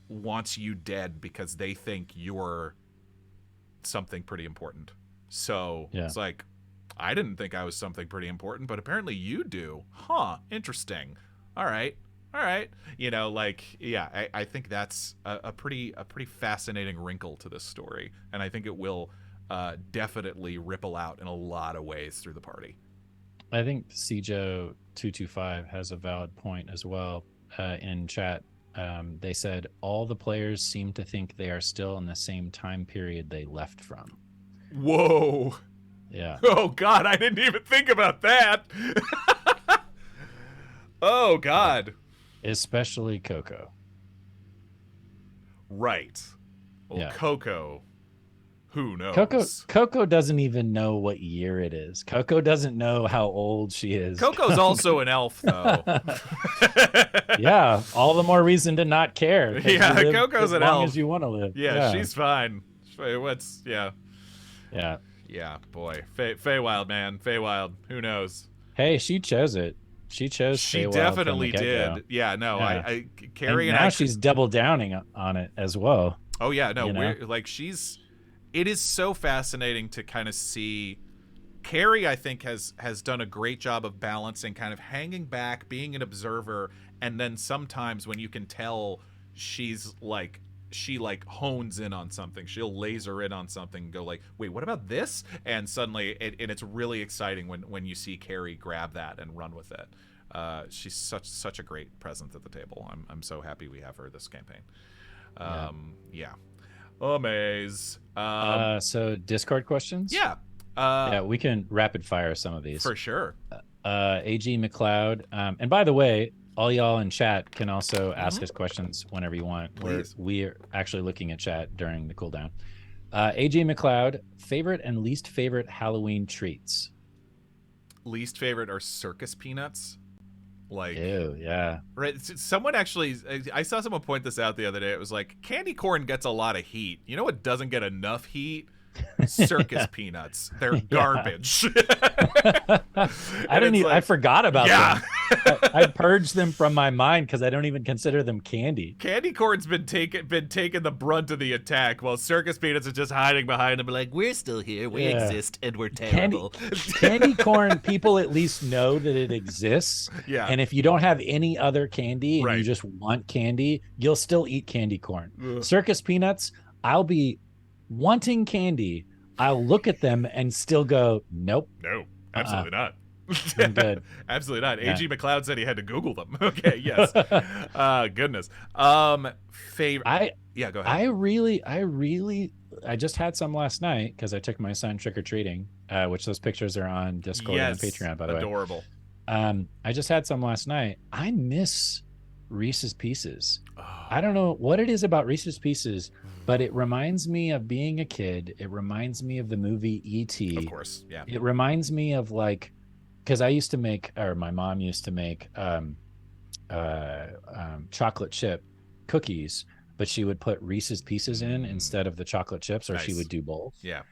[SPEAKER 1] wants you dead because they think you're something pretty important. So yeah. It's like, I didn't think I was something pretty important, but apparently you do. Huh, interesting. All right. You know, like, yeah, I think that's a pretty fascinating wrinkle to this story, and I think it will definitely ripple out in a lot of ways through the party.
[SPEAKER 2] I think Cjo225 has a valid point as well in chat. They said all the players seem to think they are still in the same time period they left from.
[SPEAKER 1] Whoa.
[SPEAKER 2] Yeah.
[SPEAKER 1] Oh, God, I didn't even think about that. Oh, God.
[SPEAKER 2] Especially Coco.
[SPEAKER 1] Right. Well, yeah. Coco. Who
[SPEAKER 2] Coco
[SPEAKER 1] knows?
[SPEAKER 2] Coco doesn't even know what year it is. Coco doesn't know how old she is.
[SPEAKER 1] Coco's also an elf, though.
[SPEAKER 2] Yeah, all the more reason to not care, because you
[SPEAKER 1] Yeah,
[SPEAKER 2] live
[SPEAKER 1] Coco's
[SPEAKER 2] as
[SPEAKER 1] an
[SPEAKER 2] long
[SPEAKER 1] elf.
[SPEAKER 2] as you want to live.
[SPEAKER 1] Yeah, she's fine. Yeah.
[SPEAKER 2] Yeah.
[SPEAKER 1] Yeah, boy. Feywild, man. Feywild. Who knows?
[SPEAKER 2] Hey, she chose it. She chose
[SPEAKER 1] She
[SPEAKER 2] Feywild
[SPEAKER 1] definitely
[SPEAKER 2] from the get-go.
[SPEAKER 1] did. Yeah, no,
[SPEAKER 2] Yeah.
[SPEAKER 1] Carrie
[SPEAKER 2] and
[SPEAKER 1] and
[SPEAKER 2] now
[SPEAKER 1] I.
[SPEAKER 2] she's double downing on it as well.
[SPEAKER 1] Oh yeah, no,
[SPEAKER 2] you know?
[SPEAKER 1] we're like it is so fascinating to kind of see. Carrie, I think, has done a great job of balancing kind of hanging back, being an observer, and then sometimes when you can tell she's like she like hones in on something, she'll laser in on something and go like, wait, what about this? And suddenly and it's really exciting when you see Carrie grab that and run with it. She's such a great presence at the table. I'm so happy we have her this campaign. Yeah. Amaze.
[SPEAKER 2] So Discord questions?
[SPEAKER 1] Yeah.
[SPEAKER 2] Yeah, we can rapid fire some of these.
[SPEAKER 1] For sure.
[SPEAKER 2] AG McLeod. And by the way, all y'all in chat can also ask us questions whenever you want.
[SPEAKER 1] Please.
[SPEAKER 2] We're actually looking at chat during the cooldown. AG McLeod, favorite and least favorite Halloween treats?
[SPEAKER 1] Least favorite are circus peanuts. Like,
[SPEAKER 2] ew, yeah.
[SPEAKER 1] Right. Someone actually, I saw someone point this out the other day. It was like, candy corn gets a lot of heat. You know what doesn't get enough heat? Circus peanuts. They're garbage.
[SPEAKER 2] I forgot about them. I purged them from my mind because I don't even consider them candy.
[SPEAKER 1] Candy corn's been taking the brunt of the attack, while circus peanuts are just hiding behind them, like, we're still here, we exist, and we're terrible.
[SPEAKER 2] Candy corn, people at least know that it exists.
[SPEAKER 1] Yeah.
[SPEAKER 2] And if you don't have any other candy and
[SPEAKER 1] Right.
[SPEAKER 2] you just want candy, you'll still eat candy corn.
[SPEAKER 1] Ugh.
[SPEAKER 2] Circus peanuts, I'll be wanting candy. I'll look at them and still go, nope.
[SPEAKER 1] No, absolutely not.
[SPEAKER 2] I'm good.
[SPEAKER 1] Absolutely not.
[SPEAKER 2] Yeah.
[SPEAKER 1] AG McLeod said he had to Google them. Okay, yes. Goodness. Favorite. Yeah, go ahead.
[SPEAKER 2] I just had some last night because I took my son trick-or-treating, which those pictures are on Discord and Patreon, by the way.
[SPEAKER 1] Adorable.
[SPEAKER 2] I just had some last night. I miss Reese's Pieces. I don't know what it is about Reese's Pieces, but it reminds me of being a kid. It reminds me of the movie E.T.
[SPEAKER 1] Of course, yeah.
[SPEAKER 2] It reminds me of like, because I used to make, or my mom used to make chocolate chip cookies, but she would put Reese's Pieces in instead of the chocolate chips, or she would do both.
[SPEAKER 1] Yeah.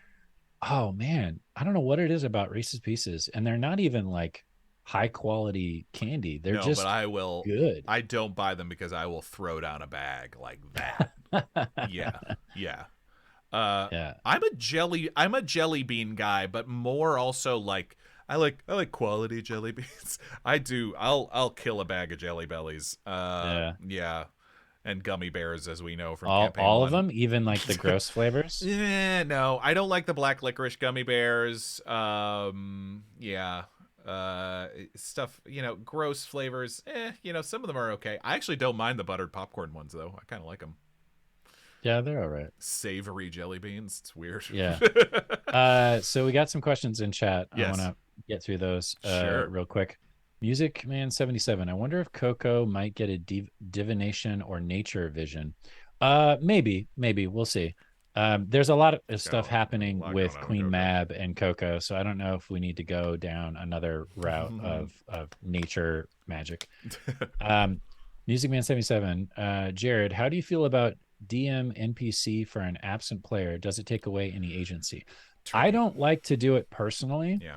[SPEAKER 2] Oh man, I don't know what it is about Reese's Pieces, and they're not even like high quality candy. They're just
[SPEAKER 1] but I will
[SPEAKER 2] good.
[SPEAKER 1] I don't buy them because I will throw down a bag like that. Yeah. I'm a jelly bean guy, but more also like I like quality jelly beans. I'll kill a bag of Jelly Bellies. Yeah. And gummy bears, as we know from campaign
[SPEAKER 2] all
[SPEAKER 1] 1.
[SPEAKER 2] of them, even like the gross flavors.
[SPEAKER 1] No, I don't like the black licorice gummy bears. Stuff, gross flavors. Some of them are okay. I actually don't mind the buttered popcorn ones though. I kind of like them.
[SPEAKER 2] Yeah, they're all right.
[SPEAKER 1] Savory jelly beans. It's weird.
[SPEAKER 2] Yeah. So we got some questions in chat.
[SPEAKER 1] Yes.
[SPEAKER 2] I want to get through those
[SPEAKER 1] Sure.
[SPEAKER 2] real quick. Music Man 77. I wonder if Coco might get a divination or nature vision. Maybe we'll see. There's a lot of stuff happening with Queen Mab and Coco, so I don't know if we need to go down another route of nature magic. Music Man 77. Jared, how do you feel about DM NPC for an absent player? Does it take away any agency? I don't like to do it personally.
[SPEAKER 1] Yeah.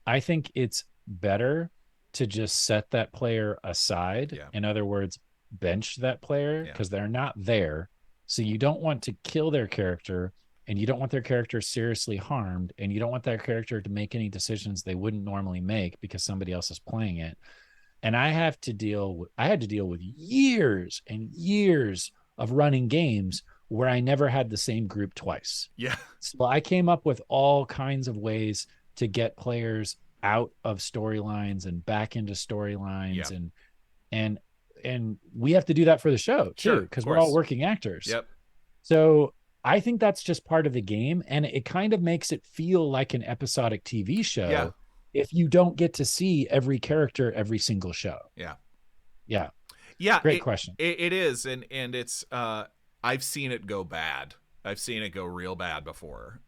[SPEAKER 2] I think it's better to just set that player aside.
[SPEAKER 1] Yeah.
[SPEAKER 2] In other words, bench that player because they're not there. So you don't want to kill their character, and you don't want their character seriously harmed, and you don't want their character to make any decisions they wouldn't normally make because somebody else is playing it. And I had to deal with years and years of running games where I never had the same group twice.
[SPEAKER 1] Yeah.
[SPEAKER 2] So I came up with all kinds of ways to get players out of storylines and back into storylines. And we have to do that for the show too, because we're all working actors.
[SPEAKER 1] Yep.
[SPEAKER 2] So I think that's just part of the game. And it kind of makes it feel like an episodic TV show if you don't get to see every character every single show.
[SPEAKER 1] Yeah.
[SPEAKER 2] Great question.
[SPEAKER 1] It is. And it's, I've seen it go bad. I've seen it go real bad before.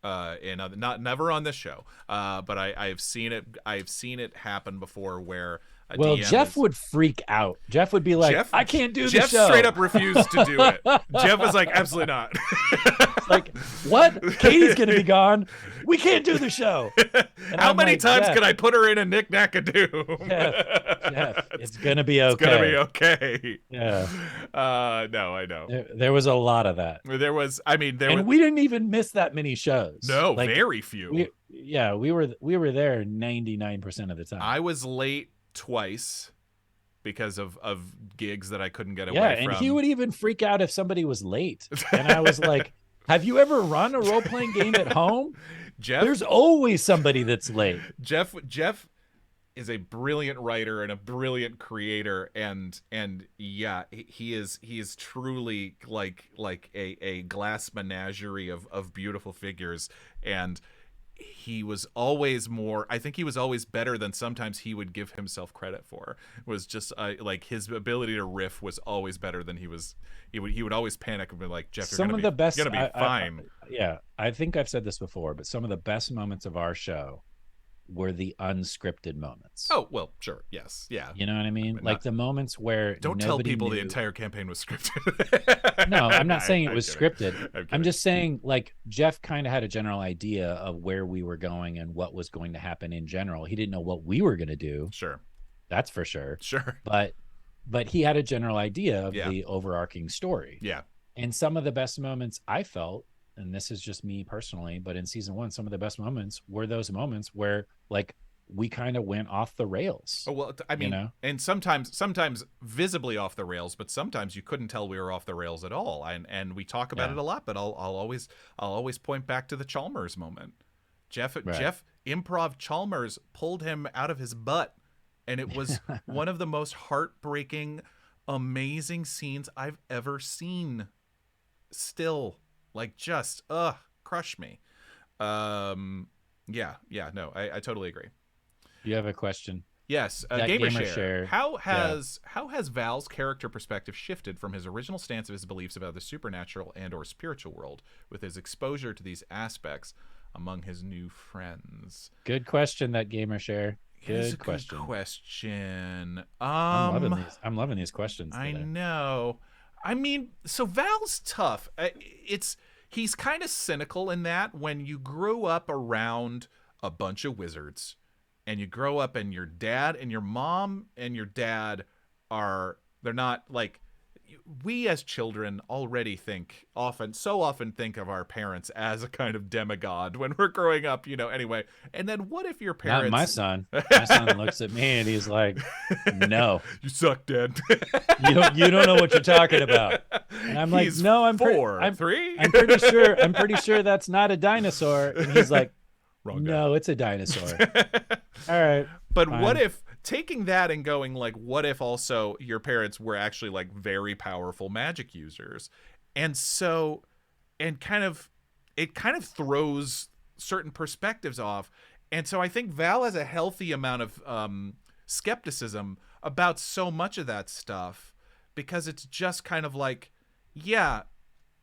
[SPEAKER 1] In not never on this show. But I've seen it. I've seen it happen before where a
[SPEAKER 2] Well,
[SPEAKER 1] DM
[SPEAKER 2] Jeff
[SPEAKER 1] is,
[SPEAKER 2] would freak out. Jeff would be like, I can't do the show.
[SPEAKER 1] Straight up refused to do it. Jeff was like, absolutely not.
[SPEAKER 2] Like, what? Katie's going to be gone. We can't do the show. And
[SPEAKER 1] How
[SPEAKER 2] I'm
[SPEAKER 1] many
[SPEAKER 2] like,
[SPEAKER 1] times
[SPEAKER 2] Jeff,
[SPEAKER 1] can I put her in a knick-knack-a-doom?
[SPEAKER 2] Jeff, it's going to be okay.
[SPEAKER 1] It's going to be okay.
[SPEAKER 2] Yeah.
[SPEAKER 1] No, I know.
[SPEAKER 2] There was a lot of that.
[SPEAKER 1] There was, I mean, there
[SPEAKER 2] And
[SPEAKER 1] was,
[SPEAKER 2] we didn't even miss that many shows.
[SPEAKER 1] no,
[SPEAKER 2] Like,
[SPEAKER 1] very few.
[SPEAKER 2] we were there 99% of the time.
[SPEAKER 1] I was late twice because of gigs that I couldn't get away
[SPEAKER 2] Yeah,
[SPEAKER 1] from.
[SPEAKER 2] and he would even freak out if somebody was late. And I was like, have you ever run a role-playing game at home?
[SPEAKER 1] Jeff,
[SPEAKER 2] There's always somebody that's late.
[SPEAKER 1] Jeff is a brilliant writer and a brilliant creator, and yeah, he is truly like a glass menagerie of beautiful figures. And he was always more, I think he was always better than sometimes he would give himself credit for. It was just like his ability to riff was always better than he would always panic and be like, Jeff, you're gonna be fine.
[SPEAKER 2] I think I've said this before, but some of the best moments of our show were the unscripted moments.
[SPEAKER 1] Oh, well, sure. Yes. Yeah.
[SPEAKER 2] You know what I mean?
[SPEAKER 1] But
[SPEAKER 2] like the moments where
[SPEAKER 1] don't tell people
[SPEAKER 2] knew.
[SPEAKER 1] the entire campaign was scripted.
[SPEAKER 2] No, I'm not saying it was
[SPEAKER 1] kidding.
[SPEAKER 2] scripted. I'm just saying, like, Jeff kind of had a general idea of where we were going and what was going to happen in general. He didn't know what we were going to do.
[SPEAKER 1] Sure.
[SPEAKER 2] That's for sure.
[SPEAKER 1] Sure.
[SPEAKER 2] But he had a general idea of
[SPEAKER 1] Yeah.
[SPEAKER 2] the overarching story.
[SPEAKER 1] Yeah.
[SPEAKER 2] And some of the best moments I felt, and this is just me personally, but in season 1, some of the best moments were those moments where, like, we kind of went off the rails.
[SPEAKER 1] Oh, well, I mean, and sometimes visibly off the rails, but sometimes you couldn't tell we were off the rails at all. And we talk about it a lot, but I'll always point back to the Chalmers moment. Jeff improv Chalmers pulled him out of his butt, and it was one of the most heartbreaking, amazing scenes I've ever seen. Still, like, just crush me. Yeah, no, I totally agree.
[SPEAKER 2] You have a question?
[SPEAKER 1] Yes, Gamershare. How has Val's character perspective shifted from his original stance of his beliefs about the supernatural and/or spiritual world with his exposure to these aspects among his new friends?
[SPEAKER 2] Good question, that Gamershare. Good question. I'm loving these questions today.
[SPEAKER 1] I know. I mean, so Val's tough. He's kind of cynical in that when you grew up around a bunch of wizards, and you grow up and your dad and your mom and your dad they're not like, we as children already so often think of our parents as a kind of demigod when we're growing up, anyway. And then what if your parents...
[SPEAKER 2] Not my son. My son looks at me and he's like, no.
[SPEAKER 1] You suck, Dad.
[SPEAKER 2] You don't know what you're talking about. And I'm like, no, I'm
[SPEAKER 1] 4. I'm 3.
[SPEAKER 2] I'm pretty sure that's not a dinosaur. And he's like, wrong guy. No, it's a dinosaur. All right.
[SPEAKER 1] But fine. What if taking that and going like, what if also your parents were actually like very powerful magic users? And so, it kind of throws certain perspectives off. And so I think Val has a healthy amount of skepticism about so much of that stuff, because it's just kind of like, yeah,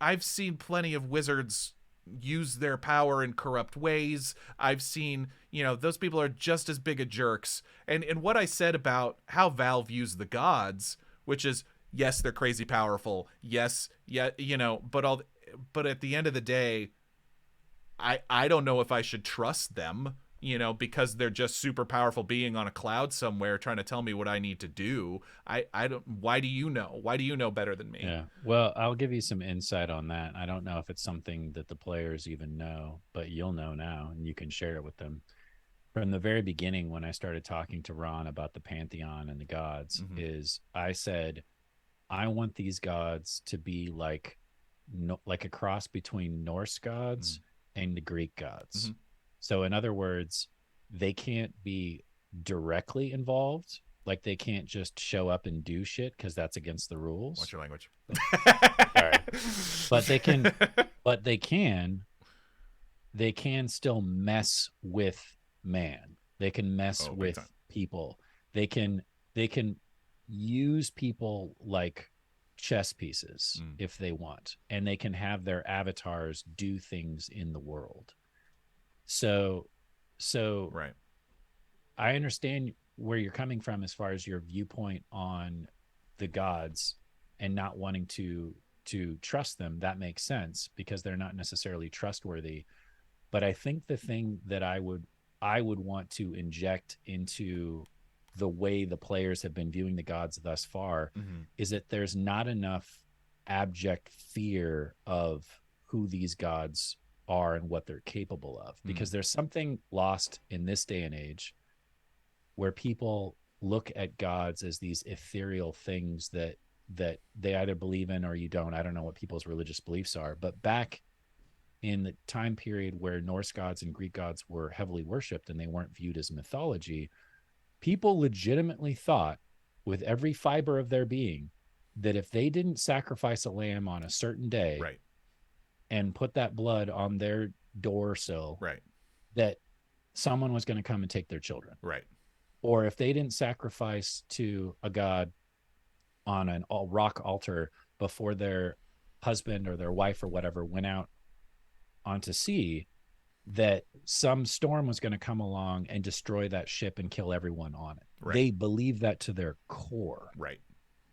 [SPEAKER 1] I've seen plenty of wizards use their power in corrupt ways. I've seen, those people are just as big a jerks. And what I said about how Val views the gods, which is, yes, they're crazy powerful. Yes. Yeah. But at the end of the day, I don't know if I should trust them, because they're just super powerful being on a cloud somewhere trying to tell me what I need to do. I don't, why do you know? Why do you know better than me?
[SPEAKER 2] Yeah. Well, I'll give you some insight on that. I don't know if it's something that the players even know, but you'll know now and you can share it with them. From the very beginning, when I started talking to Ron about the Pantheon and the gods, is I said, I want these gods to be like a cross between Norse gods and the Greek gods. So in other words, they can't be directly involved. Like, they can't just show up and do shit because that's against the rules.
[SPEAKER 1] What's your language?
[SPEAKER 2] All right. But they can still mess with man. They can mess with people. They can use people like chess pieces
[SPEAKER 1] Mm.
[SPEAKER 2] if they want, and they can have their avatars do things in the world. So so
[SPEAKER 1] Right.
[SPEAKER 2] I understand where you're coming from as far as your viewpoint on the gods and not wanting to trust them. That makes sense because they're not necessarily trustworthy. But I think the thing that I would want to inject into the way the players have been viewing the gods thus far
[SPEAKER 1] Mm-hmm.
[SPEAKER 2] is that there's not enough abject fear of who these gods are and what they're capable of,
[SPEAKER 1] Mm.
[SPEAKER 2] because there's something lost in this day and age where people look at gods as these ethereal things that they either believe in or you don't. I don't know what people's religious beliefs are, but back in the time period where Norse gods and Greek gods were heavily worshipped and they weren't viewed as mythology, people legitimately thought with every fiber of their being that if they didn't sacrifice a lamb on a certain day
[SPEAKER 1] Right.
[SPEAKER 2] and put that blood on their door sill,
[SPEAKER 1] Right.
[SPEAKER 2] that someone was going to come and take their children.
[SPEAKER 1] Right.
[SPEAKER 2] Or if they didn't sacrifice to a god on an all rock altar before their husband or their wife or whatever went out onto sea, that some storm was going to come along and destroy that ship and kill everyone on it.
[SPEAKER 1] Right.
[SPEAKER 2] They believe that to their core.
[SPEAKER 1] Right.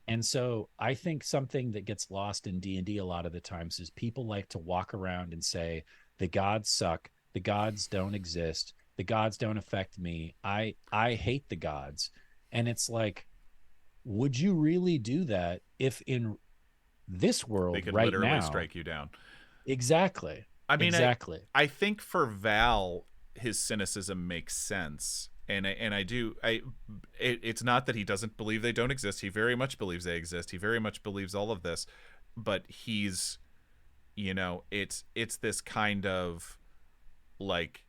[SPEAKER 2] And so I think something that gets lost in D&D a lot of the times is people like to walk around and say the gods suck, the gods don't exist, the gods don't affect me. I hate the gods. And it's like, would you really do that if in this
[SPEAKER 1] They
[SPEAKER 2] world
[SPEAKER 1] could
[SPEAKER 2] right
[SPEAKER 1] literally
[SPEAKER 2] now?
[SPEAKER 1] strike you down.
[SPEAKER 2] Exactly.
[SPEAKER 1] I mean,
[SPEAKER 2] Exactly.
[SPEAKER 1] I think for Val, his cynicism makes sense, and I do it's not that he doesn't believe they don't exist. He very much believes they exist. He very much believes all of this, but he's, it's this kind of like,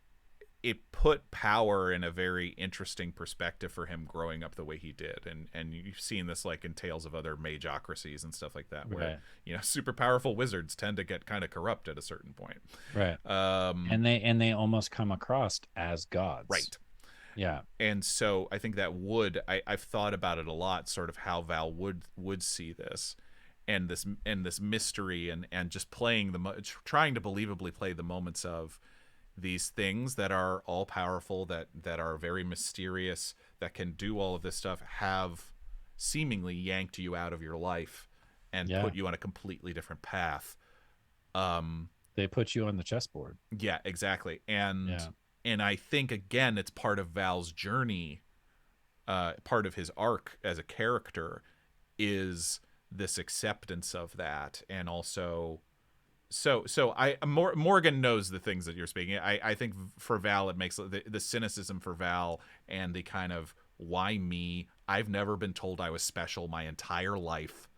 [SPEAKER 1] it put power in a very interesting perspective for him growing up the way he did, and you've seen this like in tales of other mageocracies and stuff like that, where
[SPEAKER 2] Right.
[SPEAKER 1] super powerful wizards tend to get kind of corrupt at a certain point.
[SPEAKER 2] Right.
[SPEAKER 1] um
[SPEAKER 2] And they almost come across as gods.
[SPEAKER 1] right.
[SPEAKER 2] Yeah.
[SPEAKER 1] And so I think that I've thought about it a lot, sort of how Val would see this, and this mystery, and just playing trying to believably play the moments of these things that are all powerful, that are very mysterious, that can do all of this stuff, have seemingly yanked you out of your life and
[SPEAKER 2] Yeah.
[SPEAKER 1] put you on a completely different path. um
[SPEAKER 2] They put you on the chessboard.
[SPEAKER 1] yeah, exactly. and
[SPEAKER 2] Yeah.
[SPEAKER 1] and I think, again, it's part of Val's journey, part of his arc as a character, is this acceptance of that. And also, Morgan knows the things that you're speaking. I think for Val, it makes the cynicism for Val, and the kind of, why me? I've never been told I was special my entire life.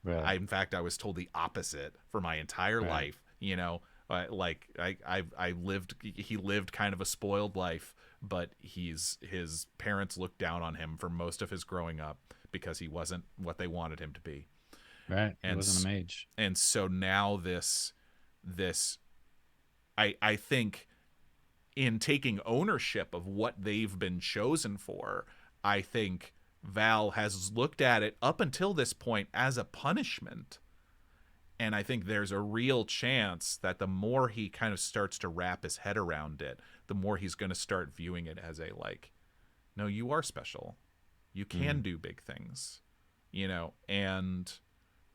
[SPEAKER 2] Right.
[SPEAKER 1] In fact, I was told the opposite for my entire
[SPEAKER 2] Right.
[SPEAKER 1] life. Like I lived. He lived kind of a spoiled life, but his parents looked down on him for most of his growing up because he wasn't what they wanted him to be.
[SPEAKER 2] Right. He
[SPEAKER 1] And
[SPEAKER 2] wasn't a mage.
[SPEAKER 1] and so now this, I think, in taking ownership of what they've been chosen for, I think Val has looked at it up until this point as a punishment. And I think there's a real chance that the more he kind of starts to wrap his head around it, the more he's going to start viewing it as a, like, no, you are special. You can do big things, and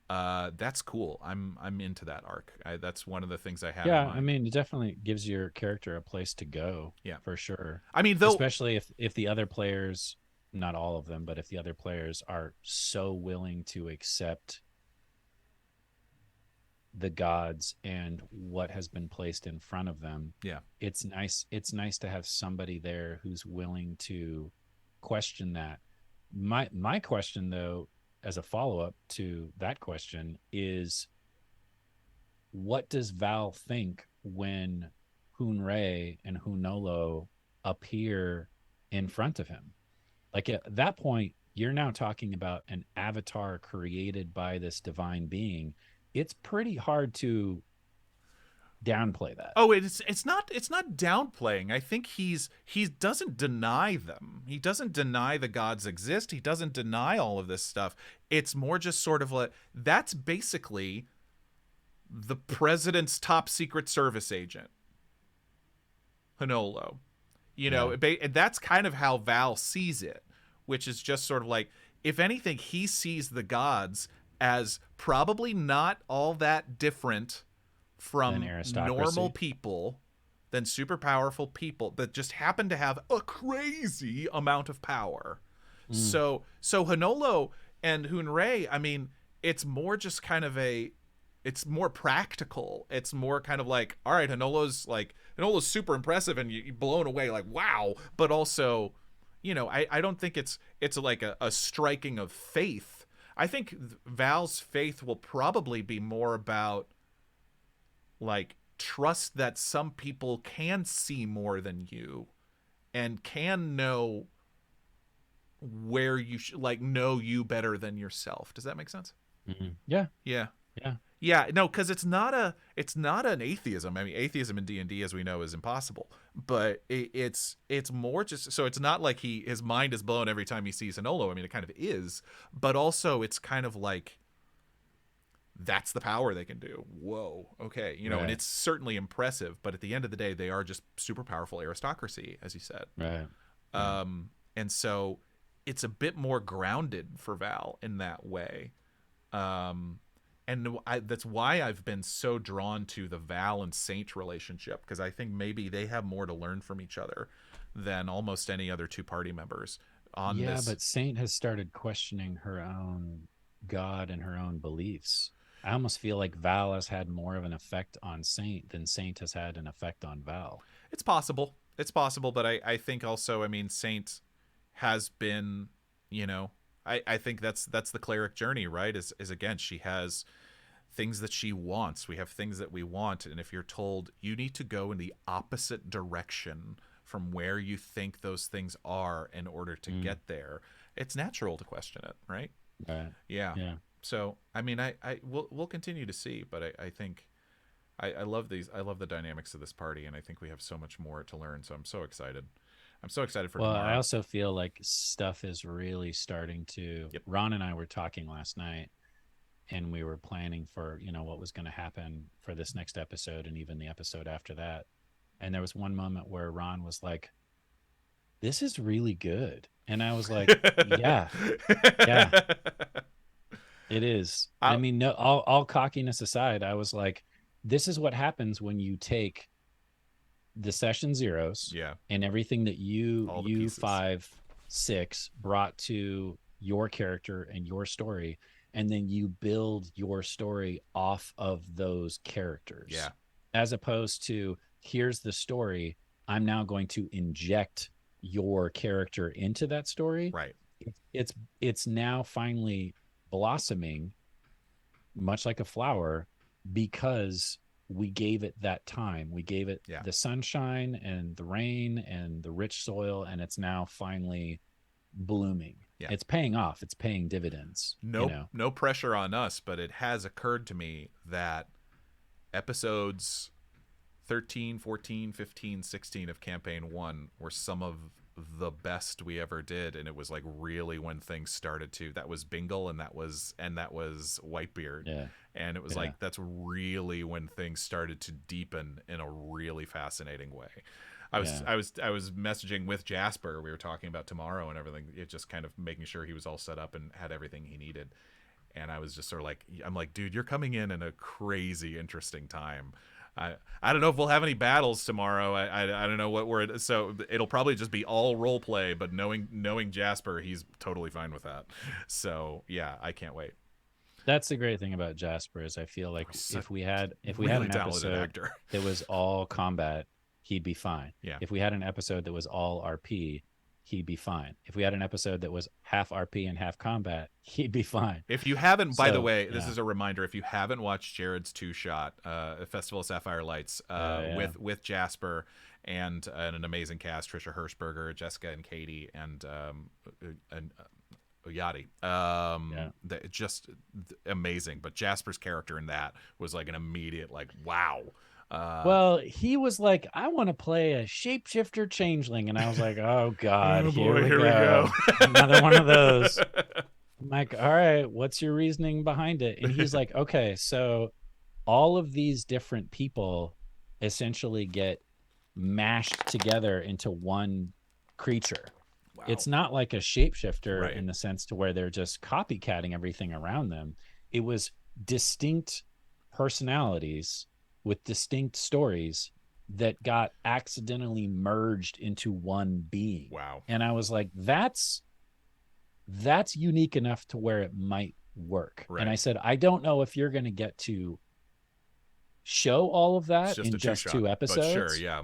[SPEAKER 1] that's cool. I'm into that arc. That's one of the things I have in
[SPEAKER 2] Yeah,
[SPEAKER 1] mind.
[SPEAKER 2] I mean, it definitely gives your character a place to go.
[SPEAKER 1] Yeah.
[SPEAKER 2] For sure.
[SPEAKER 1] I mean, though,
[SPEAKER 2] Especially if the other players, not all of them, but if the other players are so willing to accept the gods and what has been placed in front of them,
[SPEAKER 1] yeah,
[SPEAKER 2] it's nice to have somebody there who's willing to question that. My question, though, as a follow-up to that question, is what does Val think when Hunrei and Hunolo appear in front of him? Like, at that point, you're now talking about an avatar created by this divine being. It's pretty hard to downplay that.
[SPEAKER 1] Oh, it's not downplaying. I think he doesn't deny them. He doesn't deny the gods exist. He doesn't deny all of this stuff. It's more just sort of like that's basically the president's top secret service agent, Honolo. You know, that's kind of how Val sees it, which is just sort of like, if anything, he sees the gods as probably not all that different from normal people, than super powerful people that just happen to have a crazy amount of power. So Honolo and Hunrei, I mean, it's more just kind of it's more practical. It's more kind of like, all right, Honolo's super impressive and you're blown away, like, wow. But also, you know, I don't think it's like a striking of faith. I think Val's faith will probably be more about like trust that some people can see more than you and can know where you like know you better than yourself. Does that make sense?
[SPEAKER 2] Yeah.
[SPEAKER 1] No, because it's not an atheism. I mean, atheism in D&D, as we know, is impossible, but it's more just, so it's not like his mind is blown every time he sees Honolo. I mean, it kind of is, but also it's kind of like, that's the power they can do. Whoa. Okay. You know, and it's certainly impressive, but at the end of the day, they are just super powerful aristocracy, as you said.
[SPEAKER 2] Right.
[SPEAKER 1] And so it's a bit more grounded for Val in that way. And that's why I've been so drawn to the Val and Saint relationship, because I think maybe they have more to learn from each other than almost any other two party members on this.
[SPEAKER 2] Yeah, but Saint has started questioning her own God and her own beliefs. I almost feel like Val has had more of an effect on Saint than Saint has had an effect on Val.
[SPEAKER 1] It's possible. But I think also, I mean, Saint has been, you know, I think that's the cleric journey, right? Is again, she has things that she wants. We have things that we want. And if you're told you need to go in the opposite direction from where you think those things are in order to get there, it's natural to question it, right? Yeah. So, I mean, we'll continue to see, but I think I love these. I love the dynamics of this party, and I think we have so much more to learn. So I'm so excited. I'm so excited for tomorrow.
[SPEAKER 2] I also feel like stuff is really starting to.
[SPEAKER 1] Yep.
[SPEAKER 2] Ron and I were talking last night, and we were planning for, you know, what was going to happen for this next episode and even the episode after that. And there was one moment where Ron was like, "This is really good," and I was like, "Yeah." It is. I mean, no, all cockiness aside, I was like, this is what happens when you take the session zeros and everything that you 5, 6 brought to your character and your story, and then you build your story off of those characters.
[SPEAKER 1] Yeah.
[SPEAKER 2] As opposed to, here's the story, I'm now going to inject your character into that story.
[SPEAKER 1] Right.
[SPEAKER 2] It's now finally blossoming much like a flower, because we gave it that time. We gave it the sunshine and the rain and the rich soil, and it's now finally blooming. It's paying off. It's paying dividends.
[SPEAKER 1] No pressure on us, but it has occurred to me that episodes 13, 14, 15, 16 of campaign 1 were some of the best we ever did, and it was like really when things started to, that was Bingle and that was Whitebeard, and it was like, that's really when things started to deepen in a really fascinating way. I was messaging with Jasper. We were talking about tomorrow and everything. It just kind of making sure he was all set up and had everything he needed. And I was just sort of like, I'm like, dude, you're coming in a crazy interesting time. I don't know if we'll have any battles tomorrow. I don't know what we're, so it'll probably just be all role play, but knowing Jasper, he's totally fine with that. So yeah, I can't wait.
[SPEAKER 2] That's the great thing about Jasper, is I feel like if we had an episode that was all combat, he'd be fine.
[SPEAKER 1] Yeah.
[SPEAKER 2] If we had an episode that was all RP, he'd be fine. If we had an episode that was half RP and half combat, he'd be fine.
[SPEAKER 1] If you haven't, by the way, this is a reminder, if you haven't watched Jared's 2-shot, Festival of Sapphire Lights, with Jasper and an amazing cast, Trisha Hirschberger, Jessica and Katie, and Oyati. Just amazing. But Jasper's character in that was like an immediate, like, wow.
[SPEAKER 2] Well, he was like, I want to play a shapeshifter changeling. And I was like, oh God,
[SPEAKER 1] Oh
[SPEAKER 2] here
[SPEAKER 1] boy,
[SPEAKER 2] we
[SPEAKER 1] here we go.
[SPEAKER 2] go. Another one of those. I'm like, all right, what's your reasoning behind it? And he's like, okay, so all of these different people essentially get mashed together into one creature.
[SPEAKER 1] Wow.
[SPEAKER 2] It's not like a shapeshifter
[SPEAKER 1] Right.
[SPEAKER 2] in the sense to where they're just copycatting everything around them. It was distinct personalities with distinct stories that got accidentally merged into one being.
[SPEAKER 1] Wow.
[SPEAKER 2] And I was like, that's unique enough to where it might work.
[SPEAKER 1] Right.
[SPEAKER 2] And I said, I don't know if you're going to get to show all of
[SPEAKER 1] It's
[SPEAKER 2] that
[SPEAKER 1] just
[SPEAKER 2] in
[SPEAKER 1] a
[SPEAKER 2] just
[SPEAKER 1] two-shot,
[SPEAKER 2] two
[SPEAKER 1] but sure,
[SPEAKER 2] episodes.
[SPEAKER 1] yeah.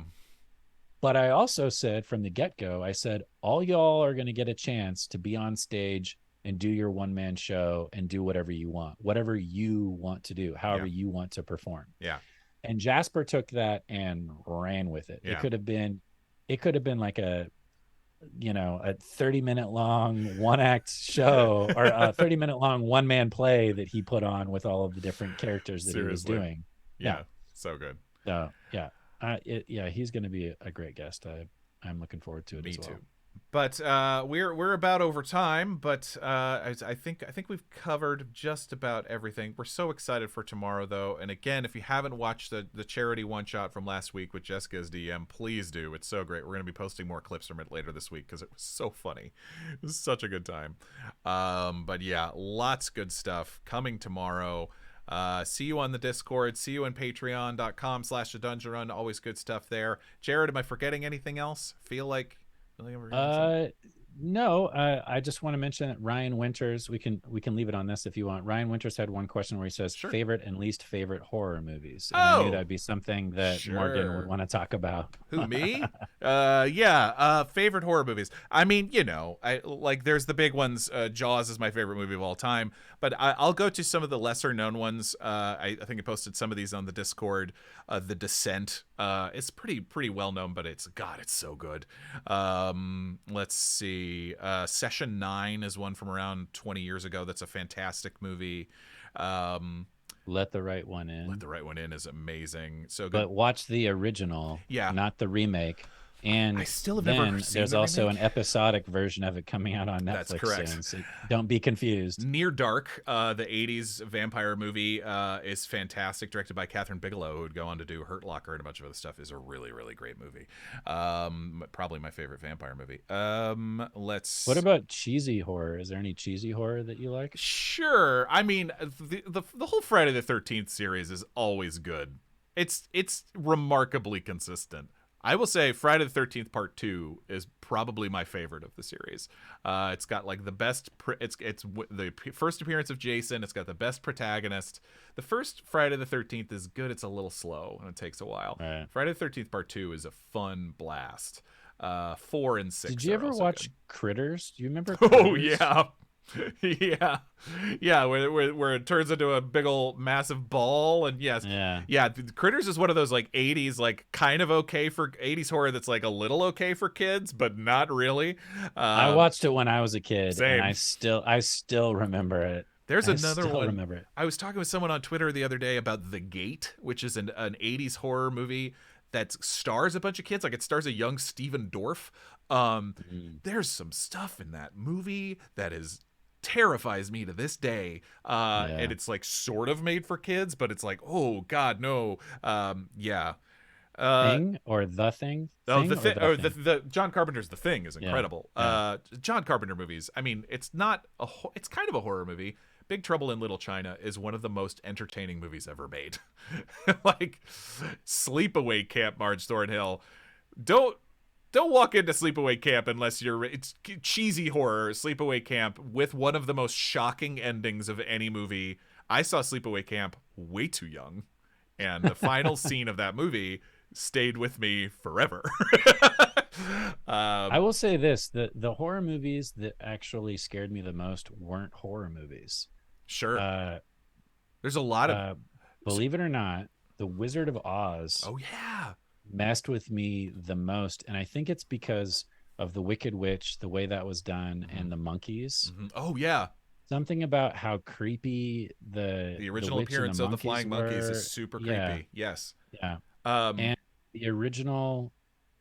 [SPEAKER 2] But I also said from the get-go, I said, all y'all are going to get a chance to be on stage and do your one-man show and do whatever you want to do, however you want to perform.
[SPEAKER 1] Yeah.
[SPEAKER 2] And Jasper took that and ran with it.
[SPEAKER 1] Yeah.
[SPEAKER 2] It could have been like a 30-minute long one-act show or a 30-minute long one-man play that he put on with all of the different characters that
[SPEAKER 1] Seriously.
[SPEAKER 2] he was doing.
[SPEAKER 1] Yeah. So good.
[SPEAKER 2] He's going to be a great guest. I'm looking forward to it.
[SPEAKER 1] Me
[SPEAKER 2] as well.
[SPEAKER 1] too. But we're about over time, but I think we've covered just about everything. We're so excited for tomorrow, though. And again, if you haven't watched the charity one shot from last week with Jessica's DM, please do. It's so great. We're going to be posting more clips from it later this week because it was so funny. It was such a good time. But yeah, lots of good stuff coming tomorrow. See you on the Discord. See you on patreon.com/thedungeonrun. Always good stuff there. Jared, am I forgetting anything else? Feel like
[SPEAKER 2] no, I just want to mention that Ryan Winters, we can leave it on this if you want. Ryan Winters had one question where he says favorite and least favorite horror movies. And I knew that'd be something that Morgan would want to talk about.
[SPEAKER 1] Who, me? Favorite horror movies. I mean, I like there's the big ones. Jaws is my favorite movie of all time, but I'll go to some of the lesser known ones. I think I posted some of these on the Discord. The Descent. It's pretty well known, but it's so good. Let's see. Session 9 is one from around 20 years ago. That's a fantastic movie.
[SPEAKER 2] Let the Right One In.
[SPEAKER 1] Let the Right One In is amazing. So good.
[SPEAKER 2] But watch the original, not the remake. And
[SPEAKER 1] I still have never seen
[SPEAKER 2] there's also an episodic version of it coming out on Netflix.
[SPEAKER 1] That's correct.
[SPEAKER 2] Soon, so don't be confused.
[SPEAKER 1] Near Dark, the 80s vampire movie, is fantastic, directed by Catherine Bigelow, who would go on to do Hurt Locker and a bunch of other stuff. Is a really, really great movie. Probably my favorite vampire movie. What
[SPEAKER 2] about cheesy horror? Is there any cheesy horror that you like?
[SPEAKER 1] Sure. I mean, the whole Friday the 13th series is always good. It's remarkably consistent. I will say Friday the 13th Part 2 is probably my favorite of the series. It's got like the best it's the first appearance of Jason. It's got the best protagonist. The first Friday the 13th is good. It's a little slow and it takes a while. Right. Friday the 13th Part 2 is a fun blast. 4 and 6.
[SPEAKER 2] Did you ever watch Critters? Do you remember
[SPEAKER 1] Critters?
[SPEAKER 2] Oh
[SPEAKER 1] yeah. yeah, where it turns into a big old massive ball, and Critters is one of those like 80s like kind of okay for 80s horror that's like a little okay for kids but not really.
[SPEAKER 2] I watched it when I was a kid.
[SPEAKER 1] Same.
[SPEAKER 2] And I still remember it.
[SPEAKER 1] There's another one. Remember it. I was talking with someone on Twitter the other day about The Gate, which is an 80s horror movie that stars a bunch of kids. Like it stars a young Stephen Dorff. There's some stuff in that movie that terrifies me to this day, and it's like sort of made for kids, but it's like, oh god, no.
[SPEAKER 2] Thing or The Thing?
[SPEAKER 1] The John Carpenter's The Thing is incredible. John Carpenter movies, I mean, it's kind of a horror movie. Big Trouble in Little China is one of the most entertaining movies ever made. Like Sleepaway Camp, Marge Thornhill. Don't walk into Sleepaway Camp unless it's cheesy horror. Sleepaway Camp with one of the most shocking endings of any movie. I saw Sleepaway Camp way too young, and the final scene of that movie stayed with me forever.
[SPEAKER 2] I will say this, the horror movies that actually scared me the most weren't horror movies.
[SPEAKER 1] Sure. There's a lot of
[SPEAKER 2] believe it or not, The Wizard of Oz.
[SPEAKER 1] Oh yeah.
[SPEAKER 2] Messed with me the most, and I think it's because of the Wicked Witch, the way that was done, and the monkeys.
[SPEAKER 1] Oh yeah,
[SPEAKER 2] something about how creepy the
[SPEAKER 1] original appearance of the flying monkeys is super creepy. Yes. Um,
[SPEAKER 2] And the original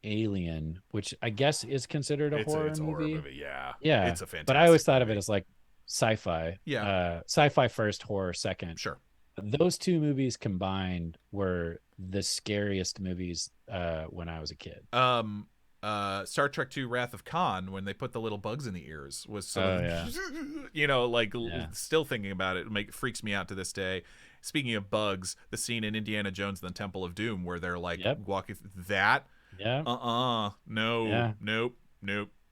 [SPEAKER 2] Alien, which I guess is considered a horror
[SPEAKER 1] it's a horror
[SPEAKER 2] movie.
[SPEAKER 1] movie. Yeah,
[SPEAKER 2] Yeah,
[SPEAKER 1] it's a
[SPEAKER 2] but I always
[SPEAKER 1] fantastic
[SPEAKER 2] thought of it
[SPEAKER 1] movie.
[SPEAKER 2] as like sci-fi.
[SPEAKER 1] Yeah,
[SPEAKER 2] Sci-fi first, horror second.
[SPEAKER 1] sure.
[SPEAKER 2] Those two movies combined were the scariest movies when I was a kid.
[SPEAKER 1] Star Trek II Wrath of Khan, when they put the little bugs in the ears, was some of
[SPEAKER 2] Oh
[SPEAKER 1] the
[SPEAKER 2] yeah,
[SPEAKER 1] like
[SPEAKER 2] yeah.
[SPEAKER 1] still thinking about it freaks me out to this day. Speaking of bugs, the scene in Indiana Jones and the Temple of Doom where they're like
[SPEAKER 2] Yep.
[SPEAKER 1] walking that
[SPEAKER 2] Yeah.
[SPEAKER 1] no,
[SPEAKER 2] Yeah.
[SPEAKER 1] nope.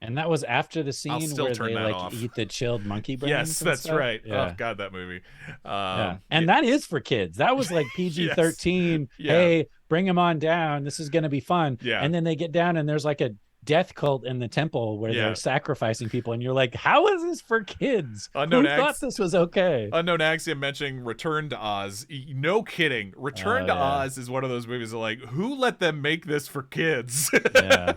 [SPEAKER 2] And that was after the
[SPEAKER 1] I'll
[SPEAKER 2] scene
[SPEAKER 1] still
[SPEAKER 2] where
[SPEAKER 1] turn
[SPEAKER 2] they
[SPEAKER 1] that
[SPEAKER 2] like
[SPEAKER 1] off.
[SPEAKER 2] eat the chilled monkey
[SPEAKER 1] Yes,
[SPEAKER 2] brains and
[SPEAKER 1] that's
[SPEAKER 2] stuff.
[SPEAKER 1] right. Oh
[SPEAKER 2] Yeah.
[SPEAKER 1] god, that movie.
[SPEAKER 2] Yeah. And that is for kids. That was like
[SPEAKER 1] Yes.
[SPEAKER 2] PG-13.
[SPEAKER 1] Yeah.
[SPEAKER 2] Hey, bring them on down. This is going to be fun.
[SPEAKER 1] Yeah.
[SPEAKER 2] And then they get down and there's like a death cult in the temple where
[SPEAKER 1] Yeah.
[SPEAKER 2] they're sacrificing people. And you're like, how is this for kids?
[SPEAKER 1] Unknown
[SPEAKER 2] Who thought this was okay?
[SPEAKER 1] Unknown Axiom mentioning Return to Oz. No kidding. Return to
[SPEAKER 2] yeah.
[SPEAKER 1] Oz is one of those movies that like, who let them make this for kids?
[SPEAKER 2] Yeah.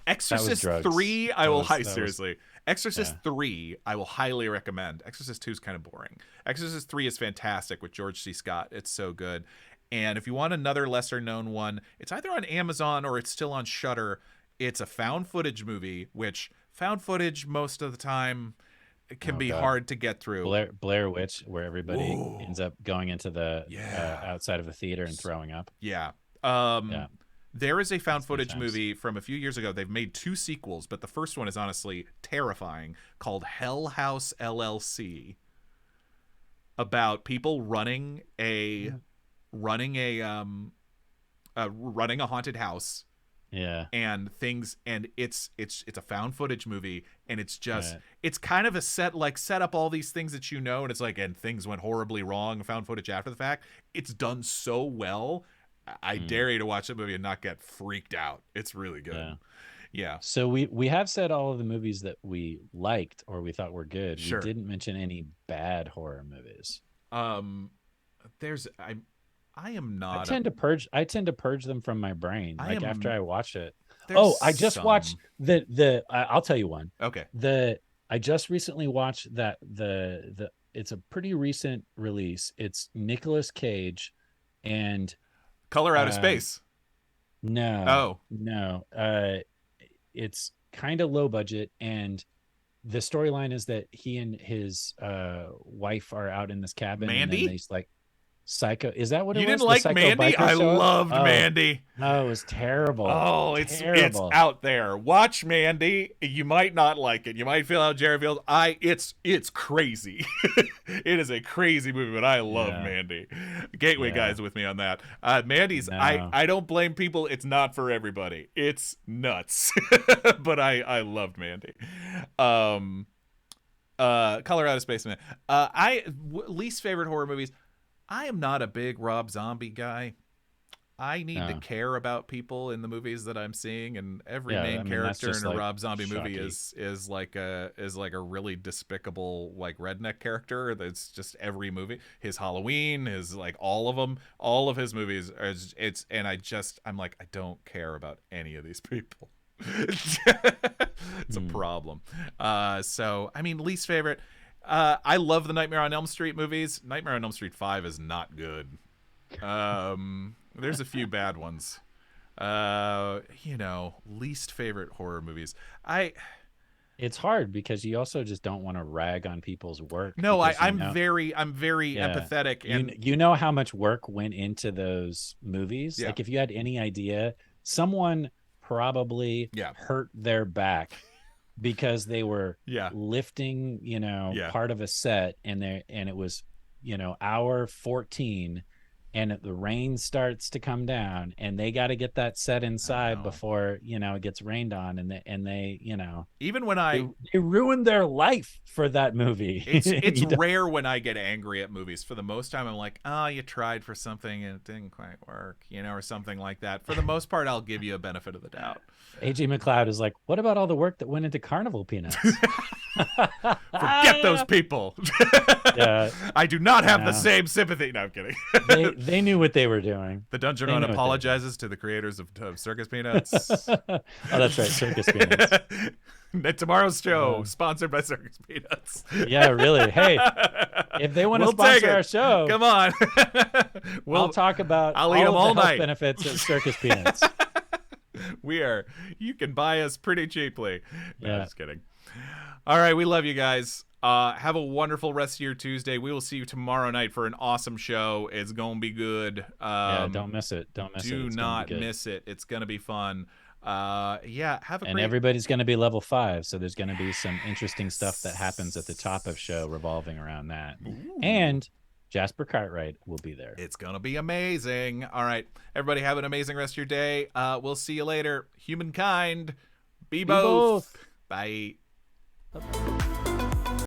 [SPEAKER 1] Exorcist
[SPEAKER 2] drugs.
[SPEAKER 1] 3, I will seriously.
[SPEAKER 2] Yeah.
[SPEAKER 1] Exorcist 3, I will highly recommend. Exorcist 2 is kind of boring. Exorcist 3 is fantastic with George C. Scott. It's so good. And if you want another lesser known one, it's either on Amazon or it's still on Shudder. It's a found footage movie, which found footage most of the time it can be hard to get through.
[SPEAKER 2] Blair Witch, where everybody ends up going into the outside of the theater and throwing up.
[SPEAKER 1] Yeah.
[SPEAKER 2] Yeah.
[SPEAKER 1] There is a found footage movie from a few years ago. They've made 2 sequels, but the first one is honestly terrifying, called Hell House LLC, about people running a haunted house.
[SPEAKER 2] Yeah.
[SPEAKER 1] And things, and it's a found footage movie, and it's just it's kind of a set up all these things that and it's like, and things went horribly wrong, found footage after the fact. It's done so well. I dare you to watch the movie and not get freaked out. It's really good. Yeah.
[SPEAKER 2] So we have said all of the movies that we liked or we thought were good.
[SPEAKER 1] Sure.
[SPEAKER 2] We didn't mention any bad horror movies.
[SPEAKER 1] I am not.
[SPEAKER 2] I tend to purge them from my brain. After I watch it. I just watched I'll tell you one.
[SPEAKER 1] Okay.
[SPEAKER 2] I just recently watched it's a pretty recent release. It's Nicolas Cage and
[SPEAKER 1] Color Out of Space.
[SPEAKER 2] No. It's kind of low budget, and the storyline is that he and his wife are out in this cabin.
[SPEAKER 1] Mandy?
[SPEAKER 2] And then he's like, Psycho. Is that what it was?
[SPEAKER 1] You didn't like Mandy? I loved Mandy.
[SPEAKER 2] Oh, it was terrible.
[SPEAKER 1] Oh, it's out there. Watch Mandy. You might not like it. You might feel how Jared feels. It's crazy. It is a crazy movie, but I love Mandy. Gateway guys with me on that. Mandy's. No. I don't blame people. It's not for everybody. It's nuts, but I loved Mandy. Color Out of Space, man. Least favorite horror movies. I am not a big Rob Zombie guy. I need to care about people in the movies that I'm seeing, and every main character in a Rob Zombie movie is like a really despicable like redneck character. That's just every movie. His Halloween, his like all of them, all of his movies I'm like, I don't care about any of these people. It's a problem. So I mean, least favorite. I love the Nightmare on Elm Street movies. Nightmare on Elm Street 5 is not good. There's a few bad ones. Least favorite horror movies.
[SPEAKER 2] It's hard because you also just don't want to rag on people's work.
[SPEAKER 1] No, I'm very empathetic, and
[SPEAKER 2] you know how much work went into those movies.
[SPEAKER 1] Yeah.
[SPEAKER 2] Like if you had any idea, someone probably hurt their back because they were lifting, part of a set, and it was, hour 14, and the rain starts to come down, and they got to get that set inside before it gets rained on, and they
[SPEAKER 1] even when
[SPEAKER 2] they ruined their life for that movie.
[SPEAKER 1] It's rare when I get angry at movies. For the most time, I'm like, oh, you tried for something and it didn't quite work, or something like that. For the most part, I'll give you a benefit of the doubt.
[SPEAKER 2] A.G. McLeod is like, what about all the work that went into Carnival Peanuts?
[SPEAKER 1] Forget those people. I do not have the same sympathy. No, I'm kidding.
[SPEAKER 2] they knew what they were doing.
[SPEAKER 1] The Dungeon Run apologizes to the creators of Circus Peanuts.
[SPEAKER 2] Oh, that's right, Circus Peanuts.
[SPEAKER 1] Tomorrow's show, sponsored by Circus Peanuts.
[SPEAKER 2] Yeah, really. Hey, if they want to
[SPEAKER 1] We'll
[SPEAKER 2] sponsor
[SPEAKER 1] take it.
[SPEAKER 2] our show,
[SPEAKER 1] Come on.
[SPEAKER 2] I'll talk about
[SPEAKER 1] I'll
[SPEAKER 2] all
[SPEAKER 1] eat
[SPEAKER 2] of
[SPEAKER 1] them
[SPEAKER 2] the
[SPEAKER 1] all
[SPEAKER 2] health
[SPEAKER 1] night.
[SPEAKER 2] benefits of Circus Peanuts.
[SPEAKER 1] You can buy us pretty cheaply. No,
[SPEAKER 2] Yeah.
[SPEAKER 1] just kidding. All right, we love you guys. Have a wonderful rest of your Tuesday. We will see you tomorrow night for an awesome show. It's gonna be good.
[SPEAKER 2] Yeah, don't miss it. Don't miss it.
[SPEAKER 1] Do
[SPEAKER 2] It's
[SPEAKER 1] not
[SPEAKER 2] gonna be good.
[SPEAKER 1] miss it. It's gonna be fun. Yeah, have a
[SPEAKER 2] And
[SPEAKER 1] great.
[SPEAKER 2] everybody's going to be level 5, so there's going to be some interesting stuff that happens at the top of show revolving around that.
[SPEAKER 1] Ooh.
[SPEAKER 2] And Jasper Cartwright will be there.
[SPEAKER 1] It's gonna be amazing. All right, everybody, have an amazing rest of your day. We'll see you later. Humankind, be both. Bye.